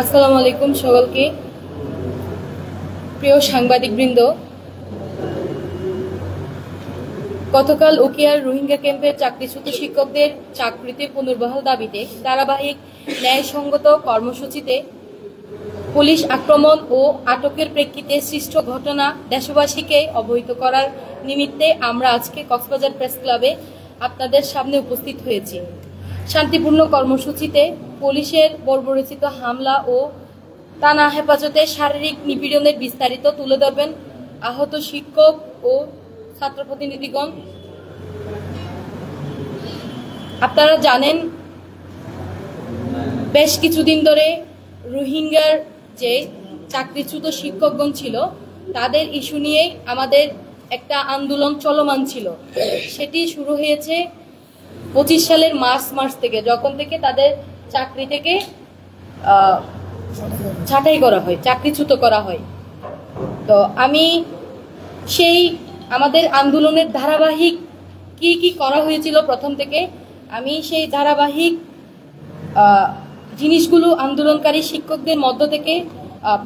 আসসালামু আলাইকুম সকলকে। প্রিয় সাংবাদিকবৃন্দ, গতকাল উখিয়ার রোহিঙ্গা ক্যাম্পের চাকরিচ্যুত শিক্ষকদের চাকরিতে পুনর্বহাল দাবিতে ধারাবাহিক ন্যায়সঙ্গত কর্মসূচিতে পুলিশ আক্রমণ ও আটকের প্রেক্ষিতে সৃষ্ট ঘটনা দেশবাসীকে অবহিত করার নিমিত্তে আমরা আজকে কক্সবাজার প্রেস ক্লাবে আপনাদের সামনে উপস্থিত হয়েছি। শান্তিপূর্ণ কর্মসূচিতে পুলিশের বর্বরোচিত হামলা ও টানা হেফাজতে শারীরিক নিপীড়নের বিস্তারিত তুলে ধরবেন আহত শিক্ষক ও ছাত্র প্রতিনিধিগণ। আপনারা জানেন, বেশ কিছুদিন ধরে রোহিঙ্গার যে চাকরিচ্যুত শিক্ষকগণ ছিল তাদের ইস্যু নিয়ে আমাদের একটা আন্দোলন চলমান ছিল। সেটি শুরু হয়েছে 25 সালের মার্চ থেকে, যখন থেকে তাদের চাকরি থেকে ছাঁটাই করা হয়, চাকরিচ্যুত করা হয়। তো আমি সেই আমাদের আন্দোলনের ধারাবাহিক কি করা হয়েছিল প্রথম থেকে, আমি সেই ধারাবাহিক জিনিসগুলো আন্দোলনকারী শিক্ষকদের মধ্য থেকে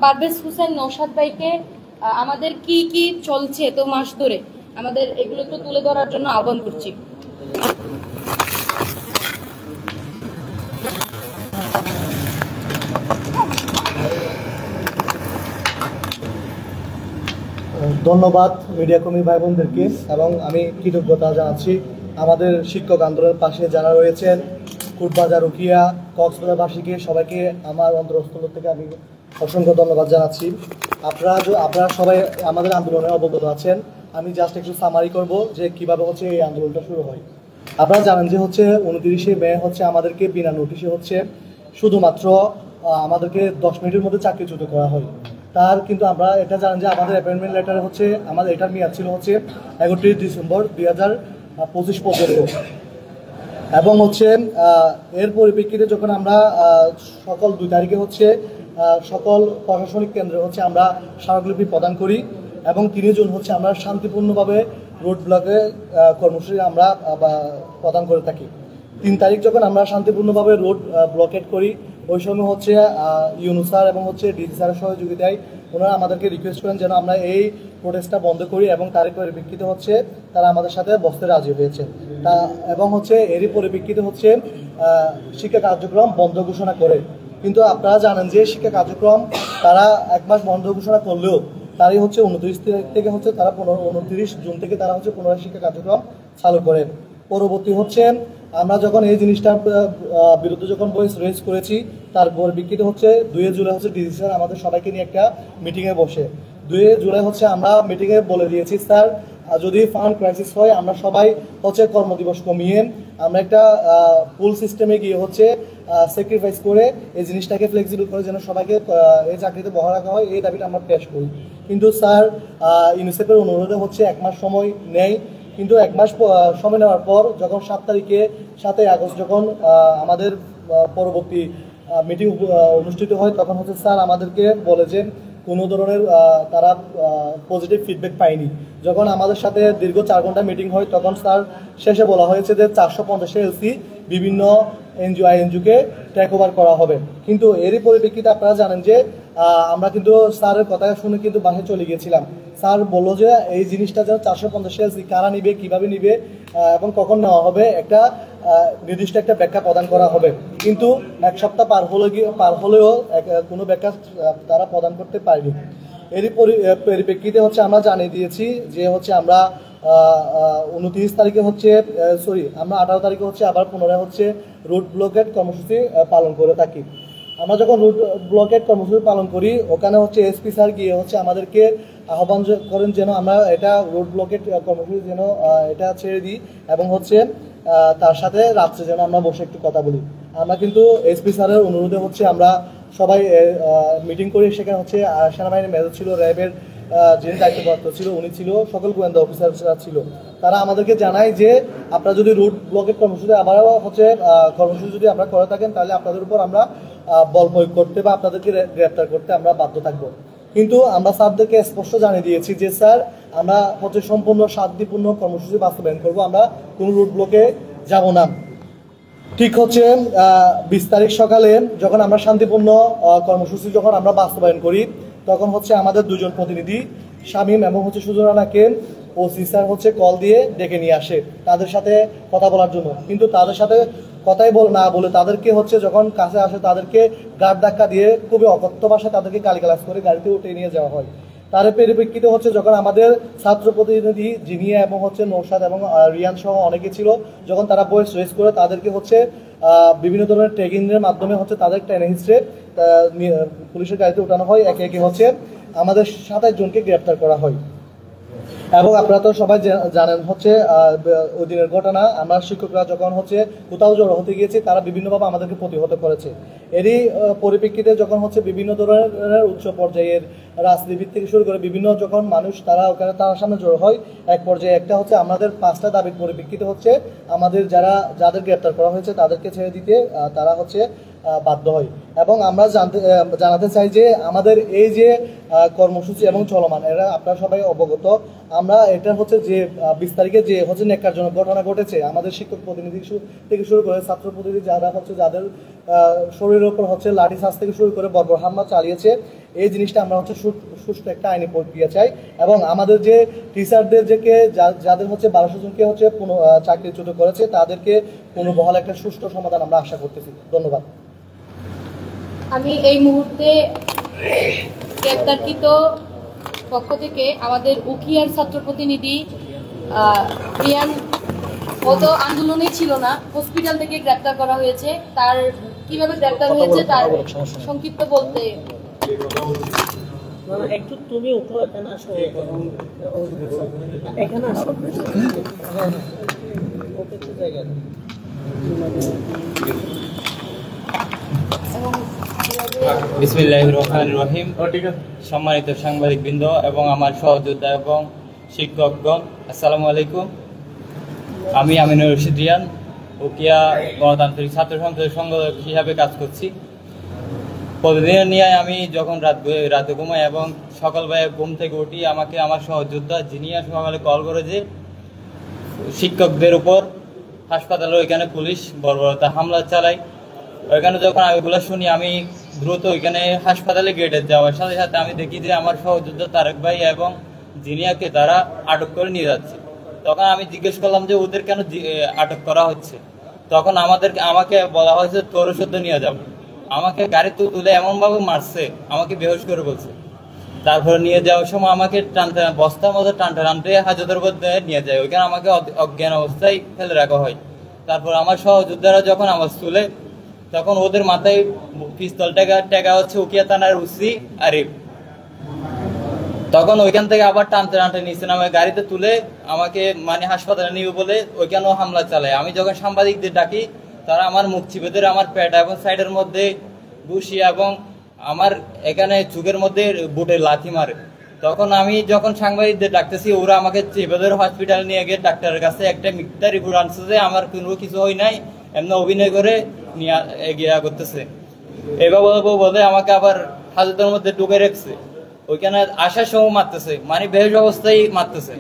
পারভেজ হোসেন নওশাদ ভাইকে আমাদের কি চলছে তো মাস ধরে আমাদের এগুলো তো তুলে ধরার জন্য আহ্বান করছি। ধন্যবাদ মিডিয়া কর্মী ভাই বোনদেরকে, এবং আমি কৃতজ্ঞতা জানাচ্ছি আমাদের শিক্ষক আন্দোলনের পাশে যারা রয়েছেন, কোটবাজার, উখিয়া, কক্সবাজারবাসীকে সবাইকে আমার অন্তরস্থল থেকে আমি অসংখ্য ধন্যবাদ জানাচ্ছি। আপনারা সবাই আমাদের আন্দোলনে অবগত আছেন। আমি জাস্ট একটু সামারি করব যে কিভাবে হচ্ছে এই আন্দোলনটা শুরু হয়। আপনারা জানেন যে হচ্ছে 29শে মে হচ্ছে আমাদেরকে বিনা নোটিশে হচ্ছে শুধুমাত্র আমাদেরকে 10 মিনিটের মধ্যে চাকরিচ্যুত করা হয়। তার কিন্তু আমরা এটা জানেন যে আমাদের অ্যাপয়েন্টমেন্ট লেটারে হচ্ছে আমাদের এটার মেয়াদ ছিল হচ্ছে 31 ডিসেম্বর 2025 পর্যন্ত, এবং হচ্ছে এর পরিপ্রেক্ষিতে যখন আমরা সকল 2 তারিখে হচ্ছে সকল প্রশাসনিক কেন্দ্রে হচ্ছে আমরা স্মারকলিপি প্রদান করি, এবং 3 জুন হচ্ছে আমরা শান্তিপূর্ণভাবে রোড ব্লকে কর্মসূচি আমরা প্রদান করে থাকি। 3 তারিখ যখন আমরা শান্তিপূর্ণভাবে রোড ব্লকেট করি, ওই সময় হচ্ছে ইউনূস স্যার এবং হচ্ছে ডিসি স্যারের সহযোগিতায় ওনারা আমাদেরকে রিকোয়েস্ট করেন যেন আমরা এই প্রোটেস্টটা বন্ধ করি, এবং তারই পরিপ্রেক্ষিতে হচ্ছে তারা আমাদের সাথে বসতে রাজি হয়েছে। এবং হচ্ছে এরই পরিপ্রেক্ষিতে হচ্ছে শিক্ষা কার্যক্রম বন্ধ ঘোষণা করে। কিন্তু আপনারা জানেন যে শিক্ষা কার্যক্রম তারা 1 মাস বন্ধ ঘোষণা করলেও তারই হচ্ছে 29 তারিখ থেকে হচ্ছে তারা 29 জুন থেকে তারা হচ্ছে পুনরায় শিক্ষা কার্যক্রম চালু করে। পরবর্তী হচ্ছে আমরা যখন এই জিনিসটার বিরুদ্ধে যখন ভয়েস রেজ করেছি, তার পরিপ্রেক্ষিতে হচ্ছে 2 জুলাই হচ্ছে ডিসি স্যার আমাদের সবাইকে নিয়ে একটা মিটিংয়ে বসে। 2 জুলাই হচ্ছে আমরা মিটিংয়ে বলে দিয়েছি, স্যার যদি ফান্ড ক্রাইসিস হয় আমরা সবাই হচ্ছে কর্মদিবস কমিয়ে আমরা একটা পুল সিস্টেমে গিয়ে হচ্ছে স্যাক্রিফাইস করে এই জিনিসটাকে ফ্লেক্সিবল করে যেন সবাইকে এই চাকরিতে বহাল রাখা হয়, এই দাবিটা আমরা পেশ করি। কিন্তু স্যার ইউনিসেফের অনুরোধে হচ্ছে 1 মাস সময় নেয়। কিন্তু 1 মাস সময় নেওয়ার পর যখন 7 আগস্ট যখন আমাদের পরবর্তী মিটিং অনুষ্ঠিত হয়, তখন হচ্ছে স্যার আমাদেরকে বলে যে কোনো ধরনের তারা পজিটিভ ফিডব্যাক পায়নি। যখন আমাদের সাথে দীর্ঘ 4 ঘন্টা মিটিং হয়, তখন স্যার শেষে বলা হয়েছে যে 450 এলসি বিভিন্ন এনজিওকে টেক ওভার করা হবে। কিন্তু এরই পরিপ্রেক্ষিতে আপনারা জানেন যে আমরা কিন্তু স্যারের কথা শুনে কিন্তু বাসে চলে গিয়েছিলাম। স্যার বললো যে এই জিনিসটা যেন 450 এলসি কারা নিবে, কিভাবে নিবে এবং কখন নেওয়া হবে, একটা নির্দিষ্ট একটা ব্যাখ্যা প্রদান করা হবে। কিন্তু 1 সপ্তাহ পার হলেও কোনো ব্যাখ্যা তারা প্রদান করতে পারেনি। এরই পরিপ্রেক্ষিতে হচ্ছে আমরা জানিয়ে দিয়েছি যে হচ্ছে আমরা 29 তারিখে হচ্ছে আমরা 18 তারিখে হচ্ছে আবার পুনরায় হচ্ছে রুট ব্লকেট কর্মসূচি পালন করে থাকি। আমরা যখন রুট ব্লকেট কর্মসূচি পালন করি, ওখানে হচ্ছে এসপি স্যার গিয়ে হচ্ছে আমাদেরকে আহ্বান করেন যেন আমরা এটা রুট ব্লকেট কর্মসূচি যেন এটা ছেড়ে দিই, এবং হচ্ছে তার সাথে রাত্রে যেন আমরা বসে একটু কথা বলি। আমরা কিন্তু এসপি স্যারের অনুরোধে হচ্ছে আমরা সবাই মিটিং করি। সেখানে হচ্ছে সেনাবাহিনীর মেজর ছিল, র্যাবের যিনি দায়িত্বপ্রাপ্ত ছিল উনি ছিল, সকল গোয়েন্দা অফিসাররা ছিল। তারা আমাদেরকে জানায় যে আপনারা যদি রুট ব্লকেট কর্মসূচি আবারও হচ্ছে কর্মসূচি যদি আমরা করে থাকেন, তাহলে আপনাদের উপর আমরা বল প্রয়োগ করতে বা আপনাদেরকে গ্রেপ্তার করতে আমরা বাধ্য থাকবো। কিন্তু আমরা স্যারদেরকে স্পষ্ট জানিয়ে দিয়েছি যে স্যার আমরা হচ্ছে সম্পূর্ণ শান্তিপূর্ণ কর্মসূচি বাস্তবায়ন করব, আমরা কোনো রুট ব্লকে যাব না। ঠিক হচ্ছে 20 তারিখ সকালে যখন আমরা শান্তিপূর্ণ কর্মসূচি যখন আমরা বাস্তবায়ন করি, তখন হচ্ছে আমাদের দুজন প্রতিনিধি শামীম এবং হচ্ছে সুজনাকে ওসি স্যার হচ্ছে কল দিয়ে ডেকে নিয়ে আসে তাদের সাথে কথা বলার জন্য। কিন্তু তাদের সাথে কথাই না বলে তাদেরকে হচ্ছে যখন কাছে আসে তাদেরকে গার্ড ধাক্কা দিয়ে খুবই অকথ্য ভাষায় তাদেরকে গালিগালাজ করে গাড়িতে উঠে নিয়ে যাওয়া হয়। তার পরিপ্রেক্ষিতে হচ্ছে যখন আমাদের ছাত্র প্রতিনিধি জিনিয়া এবং হচ্ছে নৌশাদ এবং রিয়ান সহ অনেকে ছিল, যখন তারা ভয়েস রেজ করে তাদেরকে হচ্ছে বিভিন্ন ধরনের ট্রেকিংয়ের মাধ্যমে হচ্ছে তাদের টেনে হিস্ট্রে পুলিশের গাড়িতে উঠানো হয়। একে একে হচ্ছে আমাদের 27 জনকে গ্রেপ্তার করা হয়। এবং আপনারা তো সবাই জানেন হচ্ছে ওই দিনের ঘটনা, আমরা শিক্ষকরা যখন হচ্ছে কোথাও জড়ো হতে গিয়েছি তারা বিভিন্নভাবে আমাদেরকে প্রতিহত করেছে। এরই পরিপ্রেক্ষিতে যখন হচ্ছে বিভিন্ন ধরনের উচ্চ পর্যায়ের রাজনীতিবিদ থেকে শুরু করে বিভিন্ন যখন মানুষ তারা ওখানে তার সামনে জড়ো হয়, এক পর্যায়ে একটা হচ্ছে আমাদের 5টা দাবির পরিপ্রেক্ষিতে হচ্ছে আমাদের যাদের গ্রেপ্তার করা হয়েছে তাদেরকে ছেড়ে দিতে তারা হচ্ছে বাধ্য হয়। এবং আমরা জানাতে চাই যে আমাদের এই যে কর্মসূচি এবং চলমান, এরা আপনারা সবাই অবগত। আমরা এটা হচ্ছে যে 20 তারিখে যে হচ্ছে ন্যাক্কারজনক ঘটনা ঘটেছে, আমাদের শিক্ষক প্রতিনিধি থেকে শুরু করে ছাত্র প্রতিনিধি যারা হচ্ছে যাদের শরীরের উপর হচ্ছে লাঠি চার্জ থেকে শুরু করে বর্বর হামলা চালিয়েছে, এই জিনিসটা আমরা হচ্ছে সুষ্ঠু একটা আইনি প্রক্রিয়া চাই। এবং আমাদের যে টিচারদের যাদের হচ্ছে 1200 জনকে হচ্ছে চাকরিচ্যুত করেছে তাদেরকে পুনর্বহাল একটা সুষ্ঠু সমাধান আমরা আশা করতেছি। ধন্যবাদ। আমি এই মুহূর্তে গ্রেপ্তারকৃত পক্ষ থেকে আমাদের উখিয়ার ছাত্র প্রতিনিধি রিয়ান গত আন্দোলনে ছিল না, হসপিটাল থেকে গ্রেপ্তার করা হয়েছে। তার কিভাবে গ্রেপ্তার হয়েছে তার সংক্ষিপ্ত বলতে একটু তুমি উঠো, এখানে আসো, এখানে আসো, বিসমিল্লাহির রহমানির রহিম। সম্মানিত সাংবাদিকবৃন্দ এবং আমার সহযোদ্ধা এবং শিক্ষকগণ, আসসালামু আলাইকুম। আমি আমিনুর রশিদ রিয়ান, উখিয়া গণতান্ত্রিক ছাত্র সংসদের সংগঠক হিসাবে কাজ করছি। প্রতিদিন নিয়ে আমি যখন রাতে ঘুমাই এবং সকালবেলা ঘুম থেকে উঠি, আমাকে আমার সহযোদ্ধা জিনিয়া সকালে কল করে যে শিক্ষকদের উপর হাসপাতালে ওইখানে পুলিশ বর্বরতা হামলা চালায়। ওইখানে যখন ওইগুলো শুনি, আমি দ্রুত ওইখানে হাসপাতালে গেটে যাওয়ার সাথে সাথে আমি দেখি যে আমার সহযোদ্ধা তারেক ভাই এবং জিনিয়াকে তারা আটক করে নিয়ে যাচ্ছে। তখন আমি জিজ্ঞেস করলাম যে ওদের কেন আটক করা হচ্ছে। তখন আমাকে বলা হয়েছে তোর শুদ্ধ নিয়ে যাবো। আমাকে গাড়িতে তুলে এমনভাবে মারছে, আমাকে বেহুশ করে বলছে। তারপরে নিয়ে যাওয়ার সময় আমাকে বস্তার মতো টানতে হাজতের মধ্যে নিয়ে যায়। ওইখানে আমাকে অজ্ঞান অবস্থায় ফেলে রাখা হয়। তারপর আমার সহযোদ্ধারা যখন আমার তুলে, তখন ওদের মাথায় পিস্তল টেকা হচ্ছে উখিয়া থানার ওসি আরিফ। তখন ওইখান থেকে আবার টানতে নিচে নামে গাড়িতে তুলে আমাকে হাসপাতালে নিয়ে বলে ওইখানেও হামলা চালায়। আমি যখন সাংবাদিকদের ডাকি, তারা আমার মুখ চিপে ধরে আমার পেট এবং সাইডের মধ্যে ঘুষি এবং আমার এখানে চোখের মধ্যে বুটে লাথি মারে। তখন আমি যখন সাংবাদিকদের ডাকতেছি, ওরা আমাকে চেপে ধরে হসপিটাল নিয়ে গিয়ে ডাক্তারের কাছে একটা মিথ্যা রিপোর্ট আনছে যে আমার কোনো কিছু হয় নাই, এমনি অভিনয় করে নিয়ে এগিয়ে করতেছে। এভাবে বলে আমাকে আবার হাজতের মধ্যে ঢুকে রেখেছে। ওইখানে আসার সময় মারতেছে, বেহুশ অবস্থায় মারতেছে।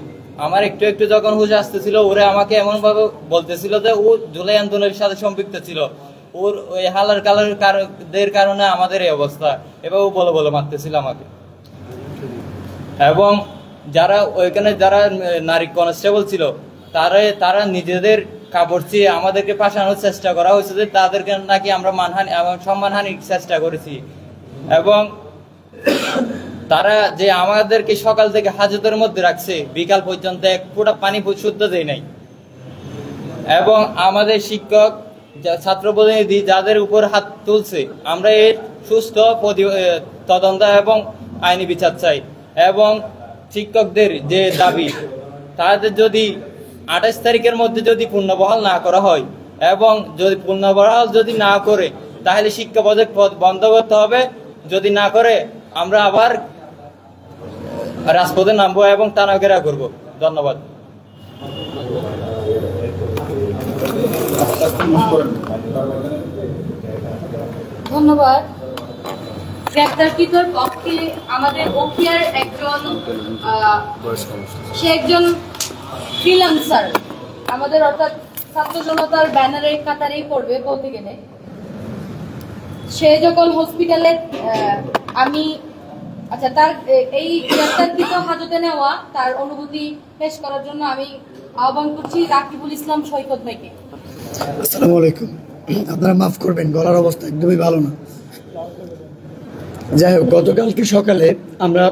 আমার একটু একটু যখন হুঁশ আসতেছিল, ওরা আমাকে এমন ভাবে বলতেছিল যে ও জুলাই আন্দোলনের সাথে সম্পৃক্ত ছিল, ওর ওই হালার কালার কারণে আমাদের এই অবস্থা, এভাবে বলে মারতেছিল আমাকে। এবং যারা ওইখানে যারা নারী কনস্টেবল ছিল, তারা নিজেদের কাপড় চেয়ে আমাদেরকে ফাঁসানোর চেষ্টা করা হয়েছে যে তাদেরকে নাকি আমরা সম্মানহানির চেষ্টা করেছি। এবং তারা যে আমাদেরকে সকাল থেকে হাজতের মধ্যে রাখছে, বিকাল পর্যন্ত এক ফোঁটা পানি শুদ্ধ দেয় নাই। এবং আমাদের শিক্ষক ছাত্র প্রতিনিধি যাদের উপর হাত তুলছে, আমরা এর সুস্থ তদন্ত এবং আইনি বিচার চাই। এবং শিক্ষকদের যে দাবি, তাদের যদি 28 তারিখের মধ্যে যদি পুনর্বহাল না করা হয়, এবং যদি পুনর্বহাল যদি না করে, তাহলে শিক্ষা প্রজেক্ট বন্ধ করতে হবে। যদি না করে আমরা আবার রাজপথে নামবো এবং টানাঘেরা করব। ধন্যবাদ। ধন্যবাদ। গ্রেপ্তারকৃতর পক্ষে আজকে আমাদের ওকিয়ার একজন সে একজন ফ্রিল্যান্সার, আমাদের অর্থাৎ ছাত্র জনতার ব্যানারের কাতারেই পড়বে বলতে গেলে। সে যখন হসপিটালে আমি আচ্ছা তার এই গ্রেপ্তারকৃত হাজতে নেওয়া তার অনুভূতি পেশ করার জন্য আমি আহ্বান করছি রাকিবুল ইসলাম সৈকত ভাইকে। আসসালামু আলাইকুম। আপনারা মাফ করবেন, গলার অবস্থা একদমই ভালো না। যাই হোক, গতকালকে সকালে আমরা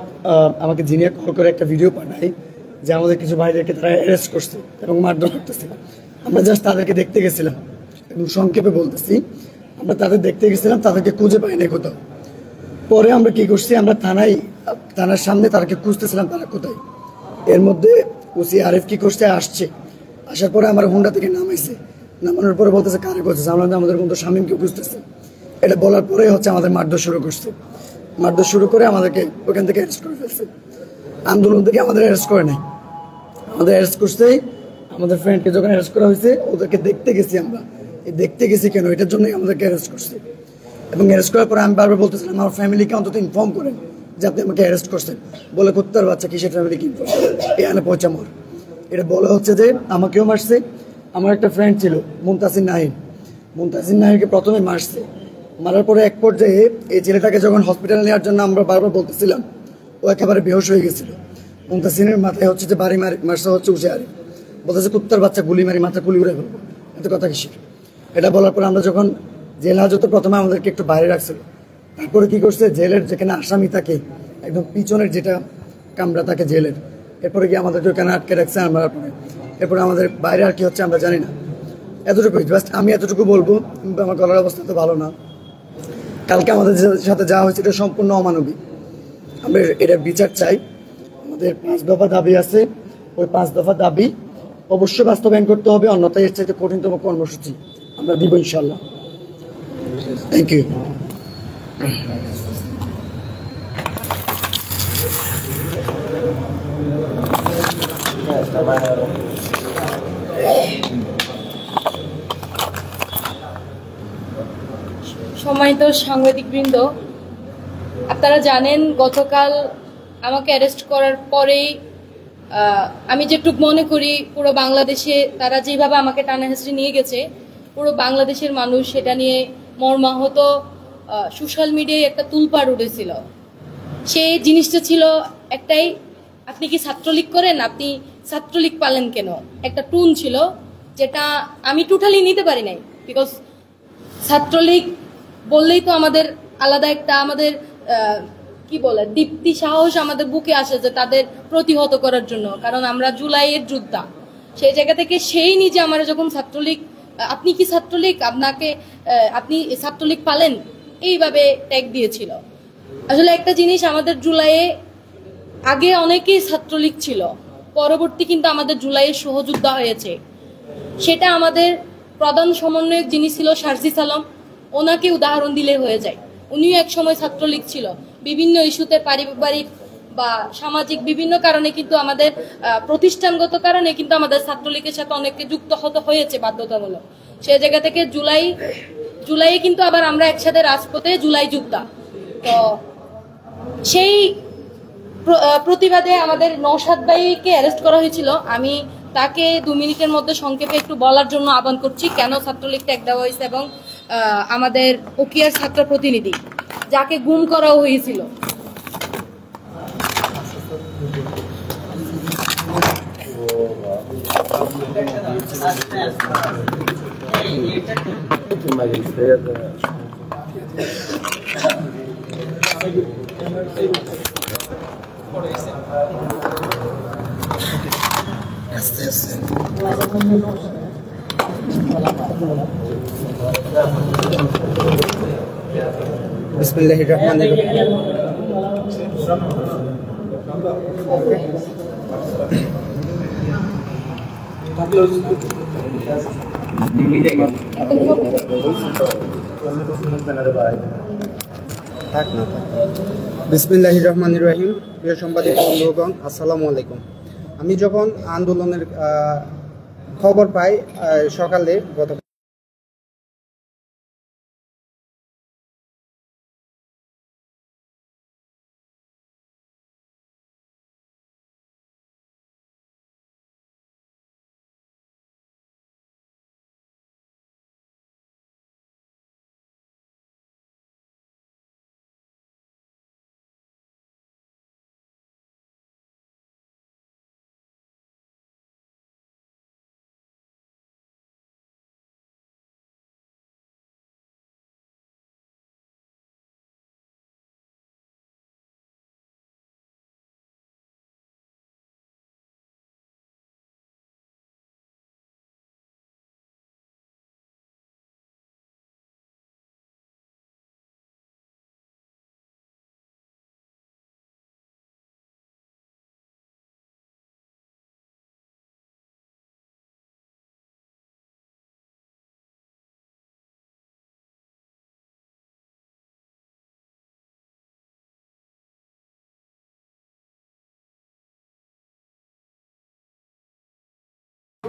আমাকে জিনিয়া কল করে একটা ভিডিও পাঠাই যে আমাদের কিছু ভাইদেরকে তারা অ্যারেস্ট করছে এবং মারধর করতেছে। আমরা জাস্ট তাদেরকে দেখতে গেছিলাম এবং সংক্ষেপে বলতেছি, আমরা তাদের দেখতে গেছিলাম, তাদেরকে খুঁজে পাই নাই কোথাও। পরে আমরা কি করছি, আমরা থানার সামনে তাদেরকে খুঁজতেছিলাম তারা কোথায়। এর মধ্যে ওসি আরিফ কি করছে, আসার পরে আমার হুন্ডা থেকে নামাইছে, নামানোর পরে বলতেছে কারে করতেছে, আমরা আমাদের মতো শামীমকে খুঁজতেছে। এটা বলার পরে হচ্ছে আমাদের মারধর শুরু করছে। মারধর শুরু করে আমাদেরকে ওখান থেকে অ্যারেস্ট করে ফেলছে। আন্দোলন থেকে আমাদের অ্যারেস্ট করে নাই, আমাদের অ্যারেস্ট করছে আমাদের ফ্রেন্ডকে যখন অ্যারেস্ট করা হয়েছে ওদেরকে দেখতে গেছি আমরা। এই দেখতে গেছি কেন, এটার জন্যই আমাদেরকে অ্যারেস্ট করছে। এবং অ্যারেস্ট করার পরে আমি বারবার বলতেছিলাম আমার ফ্যামিলিকে অন্তত ইনফর্ম করেন যে আপনি আমাকে অ্যারেস্ট করছেন। বলে কুত্তার বাচ্চা কিসের ফ্যামিলিকে ইনফর্ম, এখানে পয়সা মর। এটা বলা হচ্ছে যে আমাকেও মারছে। আমার একটা ফ্রেন্ড ছিল মুনতাসির নাহিনকে প্রথমে মারছে। মারার পরে এক পর্যায়ে এই ছেলেটাকে যখন হসপিটালে নেওয়ার জন্য আমরা বারবার বলতেছিলাম, ও একেবারে বেহোশ হয়ে গেছিল। মুনতাসিরের মাথায় হচ্ছে যে বাড়ি মারছে হচ্ছে উসে আরি, বলতেছে কুত্তার বাচ্চা গুলি মারি মাথা গুলি উড়ে ফেলবো, এত কথা কিসের। এটা বলার পর আমরা যখন জেল হাজতে প্রথমে আমাদেরকে একটু বাইরে রাখছিল, তারপরে কি করছে জেলের যেখানে আসামি থাকে একদম পিছনের যেটা কামরা থাকে জেলের, এরপরে গিয়ে আমাদেরকে ওখানে আটকে রাখছে। এরপরে আমাদের বাইরে আর কি হচ্ছে আমরা জানি না। এতটুকুই জাস্ট আমি এতটুকু বলবো। আমার গলার অবস্থা তো ভালো না। কালকে আমাদের সাথে যা হয়েছে এটা সম্পূর্ণ অমানবিক। আমরা এটার বিচার চাই। আমাদের 5 দফা দাবি আছে, ওই 5 দফা দাবি অবশ্যই বাস্তবায়ন করতে হবে, অন্যথায় এর চাইতে কঠিনতম কর্মসূচি আমরা দিব ইনশাল্লাহ। Thank you. সম্মানিত সাংবাদিকবৃন্দ, আপনারা জানেন গতকাল আমাকে অ্যারেস্ট করার পরেই আমি যেটুকু মনে করি পুরো বাংলাদেশে তারা যেভাবে আমাকে টানা হেঁচড়ে নিয়ে গেছে, পুরো বাংলাদেশের মানুষ সেটা নিয়ে মর্মাহত। সোশ্যাল মিডিয়ায় একটা তুলপাড় উঠেছিল। সেই জিনিসটা ছিল একটাই, আপনি কি ছাত্রলীগ করেন, আপনি ছাত্রলীগ পালেন কেন, একটা টুন ছিল যেটা আমি টোটালি নিতে পারি নাই। বিকজ ছাত্রলীগ বললেই তো আমাদের আলাদা একটা আমাদের কি বলে দীপ্তি সাহস আমাদের বুকে আসে যে তাদের প্রতিহত করার জন্য, কারণ আমরা জুলাইয়ের যোদ্ধা। সেই জায়গা থেকে সেই নিজে আমার যখন ছাত্রলীগ, আপনি কি ছাত্রলীগ, আপনি ছাত্রলীগ পালেন, এইভাবে ট্যাগ দিয়েছিল। আসলে একটা জিনিস, আমাদের জুলাইয়ে আগে অনেকেই ছাত্রলীগ ছিল, পরবর্তী কিন্তু আমাদের জুলাইয়ের সহযোদ্ধা হয়েছে। সেটা আমাদের প্রধান সমন্বয়ক যিনি ছিল শারজিস আলম, ওনাকে উদাহরণ দিলে হয়ে যায়। উনিও এক সময় ছাত্রলীগ ছিল, বিভিন্ন ইস্যুতে পারিবারিক বা সামাজিক বিভিন্ন কারণে কিন্তু আমাদের প্রতিষ্ঠানগত কারণে কিন্তু আমাদের ছাত্রলীগের সাথে অনেকে যুক্ত হতে হয়েছে বাধ্যতামূলক। সেই জায়গা থেকে জুলাইয়ে কিন্তু আবার আমরা একসাথে রাজপথে জুলাই যোদ্ধা। তো সেই প্রতিবাদে আমাদের নওশাদ ভাইকে অ্যারেস্ট করা হয়েছিল। আমি তাকে 2 মিনিটের মধ্যে সংক্ষেপে একটু বলার জন্য আহ্বান করছি কেন ছাত্রলীগ ট্যাগ দেওয়া হয়েছে এবং আমাদের ওকিয়ার ছাত্র প্রতিনিধি যাকে গুম করা হয়েছিল। বিসমিল্লাহির রহমানির রহিম। বিসমিল্লাহির রহমানির রহিম। প্রিয় সাংবাদিক বন্ধুগণ, আসসালামু আলাইকুম। আমি যখন আন্দোলনের খবর পাই সকালে গত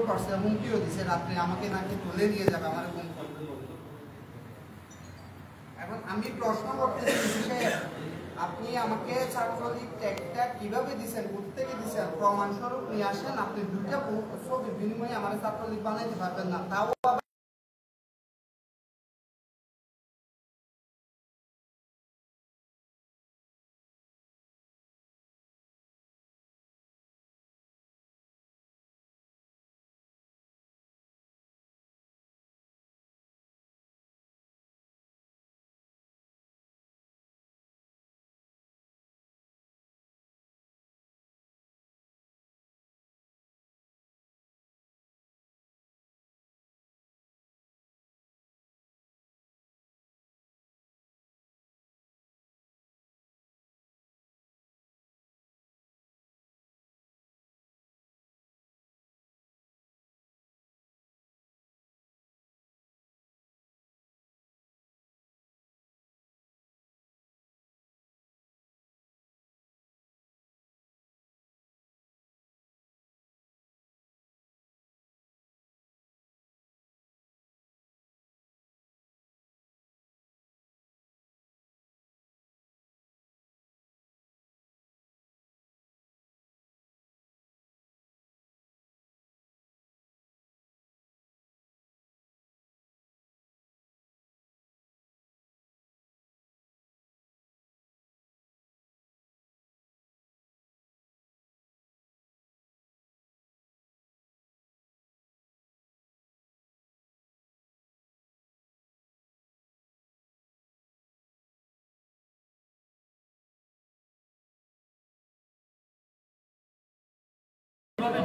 করছে, হুমকিও দিছে রাত্রে আমাকে নাকি তুলে নিয়ে যাবে, আমার গুম করবে। এখন আমি প্রশ্ন করতেছি আপনি আমাকে ছাত্রলীগ ট্যাগটা কিভাবে দিচ্ছেন, কোথা থেকে দিচ্ছেন, প্রমাণস্বরূপ নিয়ে আসেন। আপনি দুইটা ছবির বিনিময়ে আমার ছাত্রলীগ বানাইতে পারবেন না, তাও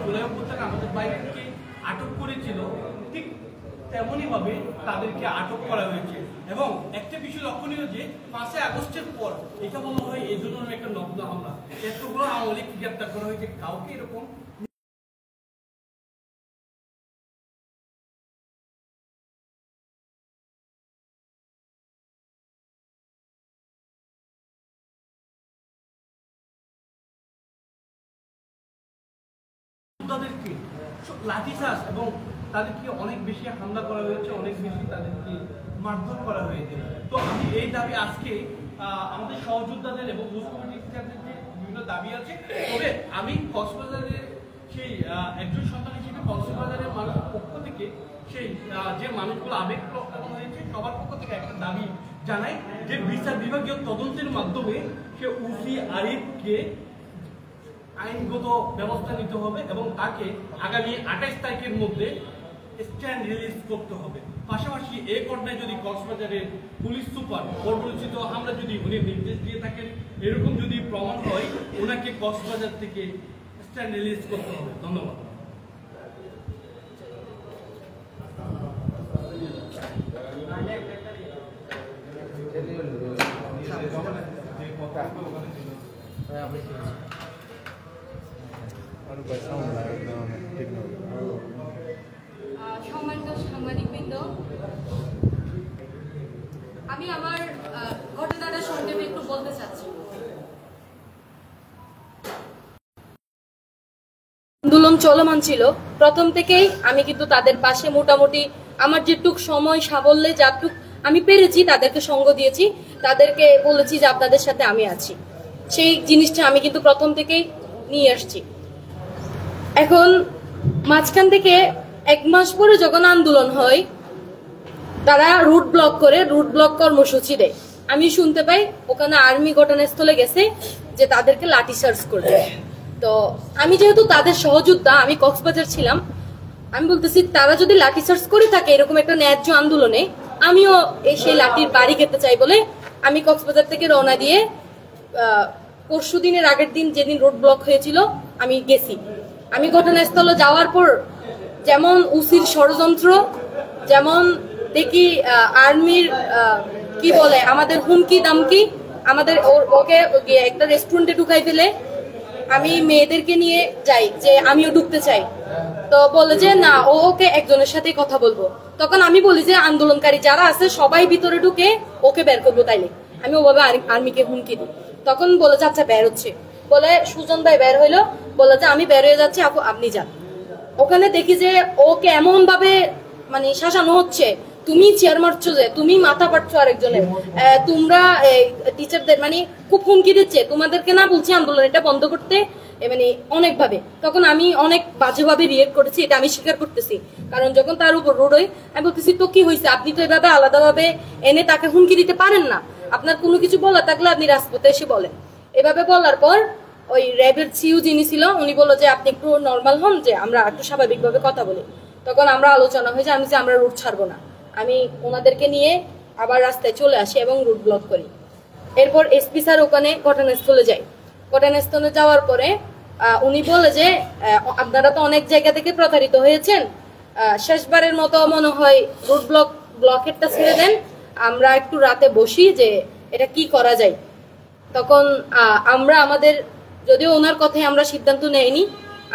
জুলাই উপত্যকা আমাদের বাইককে আটক করেছিল, ঠিক তেমনই ভাবে তাদেরকে আটক করা হয়েছে। এবং একটা বিষয় লক্ষণীয় যে 5 আগস্টের পর এটা বলা হয় এই জন্য একটা নগ্ন হামলা, এতগুলো আওয়ামী লীগ গ্রেপ্তার করা হয়েছে, কাউকে এরকম তাদেরকে লাঠিচার্জ এবং তাদেরকে অনেক বেশি হামলা করা হয়েছে, অনেক বেশি তাদেরকে মারধর করা হয়েছে। তো আমি এই দাবি আজকে আমাদের সহযোদ্ধাদের এবং বুথ কমিটির যে বিভিন্ন দাবি আছে, তবে আমি কক্সবাজারের সেই একজন সন্তান হিসেবে কক্সবাজারের মানুষের পক্ষ থেকে সেই যে মানুষগুলো আবেগপ্রবণ হয়েছে সবার পক্ষ থেকে একটা দাবি জানাই যে বিচার বিভাগীয় তদন্তের মাধ্যমে সে উসি আরিফকে আইনগত ব্যবস্থা নিতে হবে এবং তাকে আগামী 28 তারিখের মধ্যে স্ট্যান্ড রিলিজ করতে হবে। পাশাপাশি এই ঘটনায় যদি কক্সবাজারের পুলিশ সুপার পরিচিত হামলা যদি উনি নির্দেশ দিয়ে থাকেন, এরকম যদি প্রমাণ হয়, ওনাকে কক্সবাজার থেকে স্ট্যান্ড রিলিজ করতে হবে। ধন্যবাদ। সম্মানিত সাংবাদিকবৃন্দ, আমি আমার ঘটনাটা সংক্ষেপে একটু বলতে চাচ্ছি। আন্দোলন চলমান ছিল প্রথম থেকেই, আমি কিন্তু তাদের পাশে মোটামুটি আমার যেটুক সময় সাবল্যে যাটুক আমি পেরেছি তাদেরকে সঙ্গ দিয়েছি, তাদেরকে বলেছি যে আপনাদের সাথে আমি আছি। সেই জিনিসটা আমি কিন্তু প্রথম থেকেই নিয়ে আসছি। এখন মাঝখান থেকে 1 মাস পরে যখন আন্দোলন হয়, তারা রুট ব্লক করে রুট ব্লক কর্মসূচি দেয়। আমি শুনতে পাই ওখানে আর্মি ঘটনাস্থলে গেছে যে তাদেরকে লাঠিচার্জ করবে। তো আমি যেহেতু তাদের সহযোদ্ধা, আমি কক্সবাজার ছিলাম, আমি বলতেছি তারা যদি লাঠিচার্জ করে থাকে এরকম একটা ন্যায্য আন্দোলনে, আমিও সেই লাঠির বাড়ি খেতে চাই বলে আমি কক্সবাজার থেকে রওনা দিয়ে পরশু দিনের আগের দিন যেদিন রোড ব্লক হয়েছিল আমি গেছি। আমি ঘটনাস্থলে যাওয়ার পর যেমন উসির ষড়যন্ত্র, যেমন দেখি আর্মির কি বলে আমাদের হুমকি দামকি, আমাদের ওকে একটা রেস্টুরেন্টে ঢুকাই ফেলে। আমি মেয়েদেরকে নিয়ে যাই যে আমিও ঢুকতে চাই, তো বলে যে না, ওকে একজনের সাথে কথা বলবো। তখন আমি বলি যে আন্দোলনকারী যারা আছে সবাই ভিতরে ঢুকে ওকে বের করবো, তাইলে আমি ওভাবে আর্মিকে হুমকি দিই। তখন বলে যে আচ্ছা বের হচ্ছে, বলে সুজন ভাই বের হইলো, বলে যে আমি বের হয়ে যাচ্ছি, আপনি যান। ওখানে দেখি যে ওকে এমন ভাবে মানে শাসানো হচ্ছে, তুমি চেয়ার মারছো, যে তুমি মাথা পাটছো আরেকজনের, তোমরা টিচারদের মানে খুব হুমকি দিচ্ছে, তোমাদেরকে না বলছি আন্দোলন এটা বন্ধ করতে, মানে অনেক ভাবে। তখন আমি অনেক বাজেভাবে রিয়েক্ট করেছি, এটা আমি স্বীকার করতেছি। কারণ যখন তার উপর রোড হয়, আমি বলতেছি তো কি হয়েছে, আপনি তো এভাবে আলাদাভাবে এনে তাকে হুমকি দিতে পারেন না, আপনার কোনো কিছু বলা থাকলে আপনি রাজপথে এসে বলেন। এভাবে বলার পর ওই র্যাবের সিইও যিনি ছিল উনি বললো যে আপনি একটু নর্মাল হন, যে আমরা একটু স্বাভাবিকভাবে কথা বলি। তখন আমরা আলোচনা হয়েছে, আমি যে আমরা রুট ছাড়বো না, আমি ওনাদেরকে নিয়ে আবার রাস্তায় চলে আসি এবং রুট ব্লক করি। এরপর এসপি স্যার ওখানে ঘটনাস্থলে যাই। ঘটনাস্থলে যাওয়ার পরে উনি বলে যে আপনারা তো অনেক জায়গা থেকে প্রতারিত হয়েছেন, শেষবারের মতো মনে হয় রুট ব্লকেটটা ছেড়ে দেন, আমরা একটু রাতে বসি যে এটা কি করা যায়। তখন আমরা আমাদের, যদিও ওনার কথায় আমরা সিদ্ধান্ত নেইনি,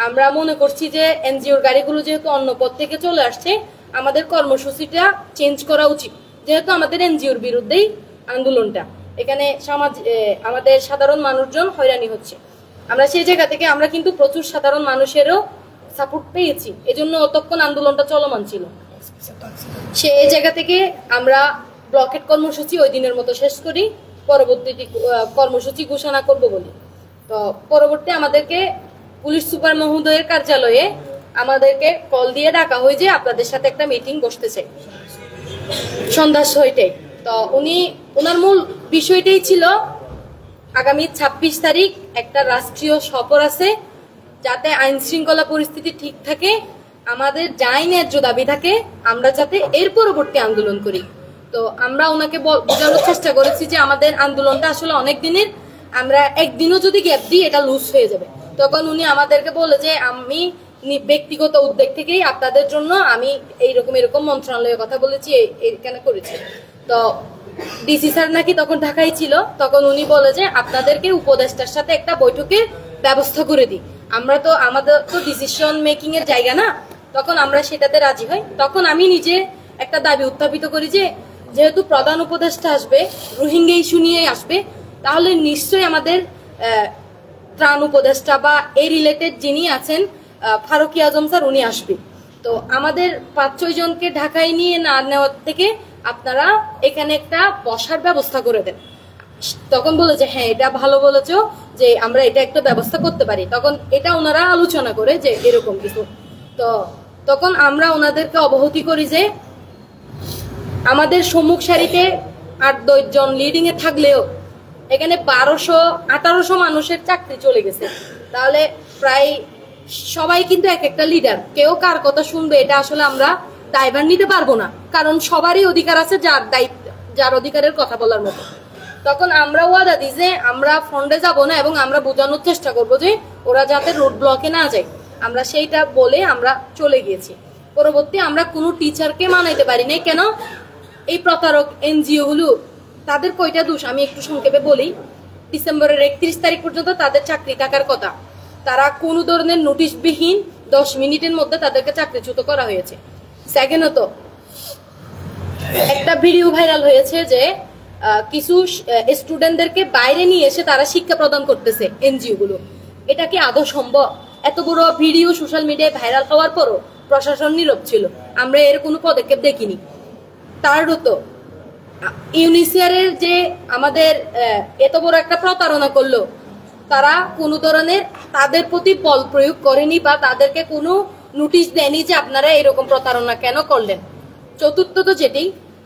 আমরা মনে করছি যে এনজিওর গাড়িগুলো যেহেতু অন্য পথ থেকে চলে আসছে, আমাদের কর্মসূচিটা চেঞ্জ করা উচিত, যেহেতু আমাদের এনজিওর বিরুদ্ধেই আন্দোলনটা, এখানে আমাদের সাধারণ মানুষজন হয়রানি হচ্ছে। আমরা সেই জায়গা থেকে আমরা কিন্তু প্রচুর সাধারণ মানুষেরও সাপোর্ট পেয়েছি, এজন্য অতক্ষণ আন্দোলনটা চলমান ছিল। সেই জায়গা থেকে আমরা ব্লকেট কর্মসূচি ওই দিনের মতো শেষ করি, পরবর্তী কর্মসূচি ঘোষণা করব বলি। তো পরবর্তী আমাদেরকে পুলিশ সুপার মহোদয়ের কার্যালয়ে আমাদেরকে কল দিয়ে ডাকা হয় যে আপনাদের সাথে একটা মিটিং বসতেছে সন্ধ্যা 6টায়। তো ওনার মূল বিষয়টাই ছিল আগামী 26 তারিখ একটা রাষ্ট্রীয় সফর আছে, যাতে আইন শৃঙ্খলা পরিস্থিতি ঠিক থাকে, আমাদের যাই ন্যায্য দাবি থাকে আমরা যাতে এর পরবর্তী আন্দোলন করি। তো আমরা ওনাকে বোঝানোর চেষ্টা করেছি যে আমাদের আন্দোলনটা আসলে অনেক দিনের, আমরা একদিনও যদি গ্যাপ দিই এটা লুজ হয়ে যাবে। তখন উনি আমাদেরকে বলে যে আমি ব্যক্তিগত উদ্যোগ থেকেই আপনাদের জন্য আমি এরকম মন্ত্রণালয়ের কথা বলেছি, এখানে করেছি। তো ডিসি স্যার নাকি তখন ঢাকায় ছিল, তখন উনি বলে যে আপনাদেরকে উপদেষ্টার সাথে একটা বৈঠকের ব্যবস্থা করে দিই, আমাদের তো ডিসিশন মেকিং এর জায়গা না। তখন আমরা সেটাতে রাজি হই। তখন আমি নিজে একটা দাবি উত্থাপিত করি যে যেহেতু প্রধান উপদেষ্টা আসবে, রোহিঙ্গা ইস্যু নিয়ে আসবে, তাহলে নিশ্চয়ই আমাদের ত্রাণ উপদেষ্টা বা এই রিলেটেড যিনি আছেন ফারুকি আজম স্যার, উনি আসবে। তো আমাদের 5-6 জনকে ঢাকায় নিয়ে না নেওয়ার থেকে আপনারা এখানে একটা বসার ব্যবস্থা করে দেন। তখন বলে যে হ্যাঁ এটা ভালো বলেছ, যে আমরা এটা একটা ব্যবস্থা করতে পারি। তখন এটা ওনারা আলোচনা করে যে এরকম কিছু। তো তখন আমরা ওনাদেরকে অবহিত করি যে আমাদের সম্মুখ সারিতে 8-10 জন লিডিং এ থাকলেও এখানে 1200-1800 মানুষের চাকরি চলে গেছে। তাহলে প্রায় সবাই কিন্তু এক একটা লিডার, কেউ কার কথা শুনবে এটা আসলে আমরা দায়ভার নিতে পারবো না, কারণ সবারই অধিকার আছে যার অধিকারের কথা বলার মতো। তখন আমরা ওয়াদা দিই যে আমরা ফ্রন্টে যাব না এবং আমরা বোঝানোর চেষ্টা করব যে ওরা যাতে রোড ব্লকে না যায়। আমরা সেইটা বলে আমরা চলে গিয়েছি। পরবর্তী আমরা কোনো টিচারকে মানাইতে পারি নাই। কেন? এই প্রতারক এনজিও গুলো, তাদের কয়টা দোষ আমি একটু সংক্ষেপে বলি। ডিসেম্বরের 31 তারিখ পর্যন্ত তাদের চাকরি থাকার কথা, তারা কোনো ধরনের নোটিশবিহীন 10 মিনিটের মধ্যে তাদেরকে চাকরিচ্যুত করা হয়েছে। সেকেন্ডত একটা ভিডিও ভাইরাল হয়েছে যে কিছু স্টুডেন্টদেরকে বাইরে নিয়ে এসে তারা শিক্ষা প্রদান করতেছে এনজিও গুলো। এটা কি আদৌ সম্ভব? এত বড় ভিডিও সোশ্যাল মিডিয়ায় ভাইরাল হওয়ার পরও প্রশাসন নীরব ছিল, আমরা এর কোনো পদক্ষেপ দেখিনি। তারও ইউনিসিয়ারের যে আমাদের এত বড় একটা প্রতারণা করলো, তারা কোনো ধরনের তাদের প্রতি বল প্রয়োগ করেনি বা তাদেরকে কোনো নোটিশ দেয়নি যে আপনারা এরকম প্রতারণা কেন করলেন। চতুর্থত যেটি,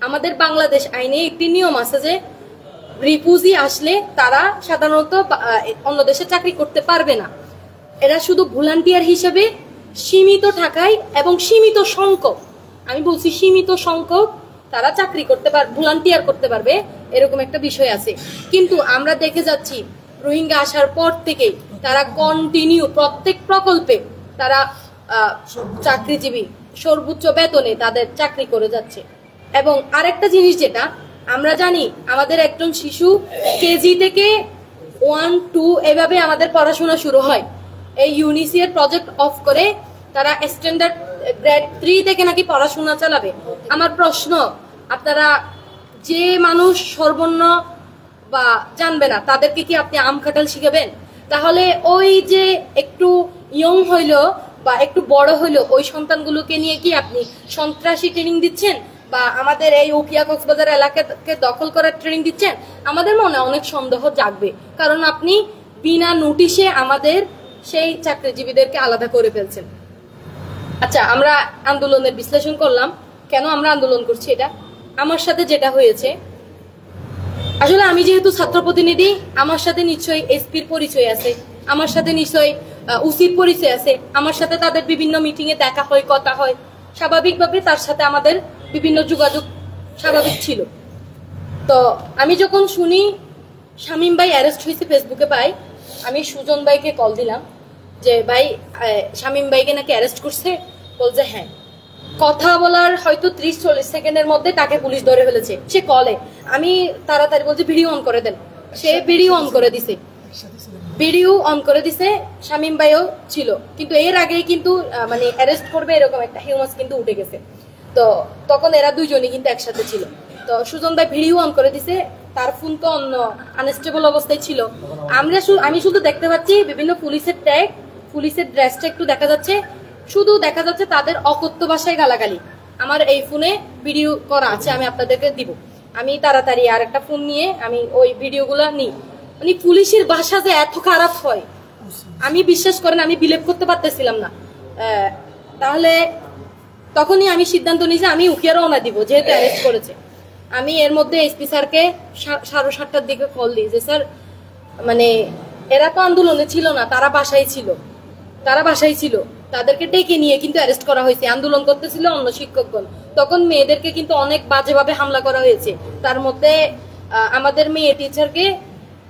আমাদের বাংলাদেশ আইনে একটি নিয়ম আছে যে রিফিউজি আসলে তারা সাধারণত অন্য দেশে চাকরি করতে পারবে না। এরা শুধু ভলান্টিয়ার হিসেবে সীমিত টাকায় এবং সীমিত সংখ্যক, আমি বলছি সীমিত সংখ্যক তারা চাকরি করতে পারবে, ভলান্টিয়ার করতে পারবে, এরকম একটা বিষয় আছে। কিন্তু আমরা দেখে যাচ্ছি রোহিঙ্গা আসার পর থেকে তারা কন্টিনিউ প্রত্যেক প্রকল্পে তারা চাকরিজীবী সর্বোচ্চ বেতনে তাদের চাকরি করে যাচ্ছে। এবং আরেকটা জিনিস যেটা আমরা জানি, আমাদের একজন শিশু কেজি থেকে 1-2 এভাবে আমাদের পড়াশোনা শুরু হয়। এই ইউনিসিয়ার প্রজেক্ট অফ করে তারা স্ট্যান্ডার্ড গ্রেড 3 থেকে নাকি পড়াশোনা চালাবে। আমার প্রশ্ন, আপনারা যে মানুষ সর্বর্ণ বা জানবে না তাদেরকে কি আপনি আম কাঁঠাল শিখাবেন? তাহলে ওই যে একটু ইয়ং হইলো বা একটু বড় হলেও ওই সন্তানগুলোকে নিয়ে কি আপনি সন্ত্রাসী ট্রেনিং দিচ্ছেন বা আমাদের এই উকিয়া কক্সবাজার এলাকাকে দখল করার ট্রেনিং দিচ্ছেন? আমাদের মনে অনেক সন্দেহ জাগবে, কারণ আপনি বিনা নোটিশে আমাদের সেই চাকরিজীবীদেরকে আলাদা করে ফেলছেন। আচ্ছা, আমরা আন্দোলনের বিশ্লেষণ করলাম, কেন আমরা আন্দোলন করছি। এটা আমার সাথে যেটা হয়েছে, আসলে আমি যেহেতু ছাত্র প্রতিনিধি, আমার সাথে নিশ্চয়ই এসপির পরিচয় আছে, আমার সাথে নিশ্চয়ই উসির পরিচয় আছে, আমার সাথে তাদের বিভিন্ন মিটিং এ দেখা হয়, কথা হয়, স্বাভাবিকভাবে তার সাথে আমাদের বিভিন্ন যোগাযোগ স্বাভাবিক ছিল। তো আমি যখন শুনি শামীম ভাই অ্যারেস্ট হয়েছে ফেসবুকে পাই, আমি সুজন ভাইকে কল দিলাম যে ভাই শামীম ভাইকে নাকি অ্যারেস্ট করছে। বলছে হ্যাঁ। কথা বলার হয়তো 30-40 সেকেন্ডের মধ্যে তাকে পুলিশ ধরে ফেলেছে সে কলে। আমি তাড়াতাড়ি বলছি ভিডিও অন করে দেন, সে ভিডিও অন করে দিছে, ভিডিও অন করে দিছে। শামীম ভাইও ছিল, কিন্তু এর আগেই কিন্তু মানে অ্যারেস্ট করবে এরকম একটা হিউমাস কিন্তু উঠে গেছে। তো তখন এরা দুইজনই কিন্তু একসাথে ছিল। তো সুজন ভাই ভিডিও অন করে দিছে, তার ফোন তো অন্য আনস্টেবল অবস্থায় ছিল। আমি শুধু দেখতে পাচ্ছি বিভিন্ন পুলিশের ট্যাগ, পুলিশের ড্রেসটা একটু দেখা যাচ্ছে, শুধু দেখা যাচ্ছে তাদের অকথ্য ভাষায় গালাগালি। আমার এই ফোনে ভিডিও করা আছে, আমি আপনাদেরকে দিব। আমি তাড়াতাড়ি আর একটা ফোন নিয়ে আমি ওই ভিডিওগুলো নিই। মানে পুলিশের ভাষা যে এত খারাপ হয় আমি বিশ্বাস করেন আমি বিলিভ করতে পারতেছিলাম না। তাহলে তখনই আমি সিদ্ধান্ত নিয়েছি আমি উকিয়া রওনা দিব, যেহেতু অ্যারেস্ট করেছে। আমি এর মধ্যে এসপি স্যারকে 7:30টার দিকে কল দিই যে স্যার মানে এরা তো আন্দোলনে ছিল না, তারা বাসায় ছিল, তাদেরকে ডেকে নিয়ে কিন্তু অ্যারেস্ট করা হয়েছে। আন্দোলন করতেছিল অন্য শিক্ষকগণ, তখন মেয়েদেরকে কিন্তু অনেক বাজেভাবে হামলা করা হয়েছে। তার মধ্যে আমাদের মেয়ে টিচারকে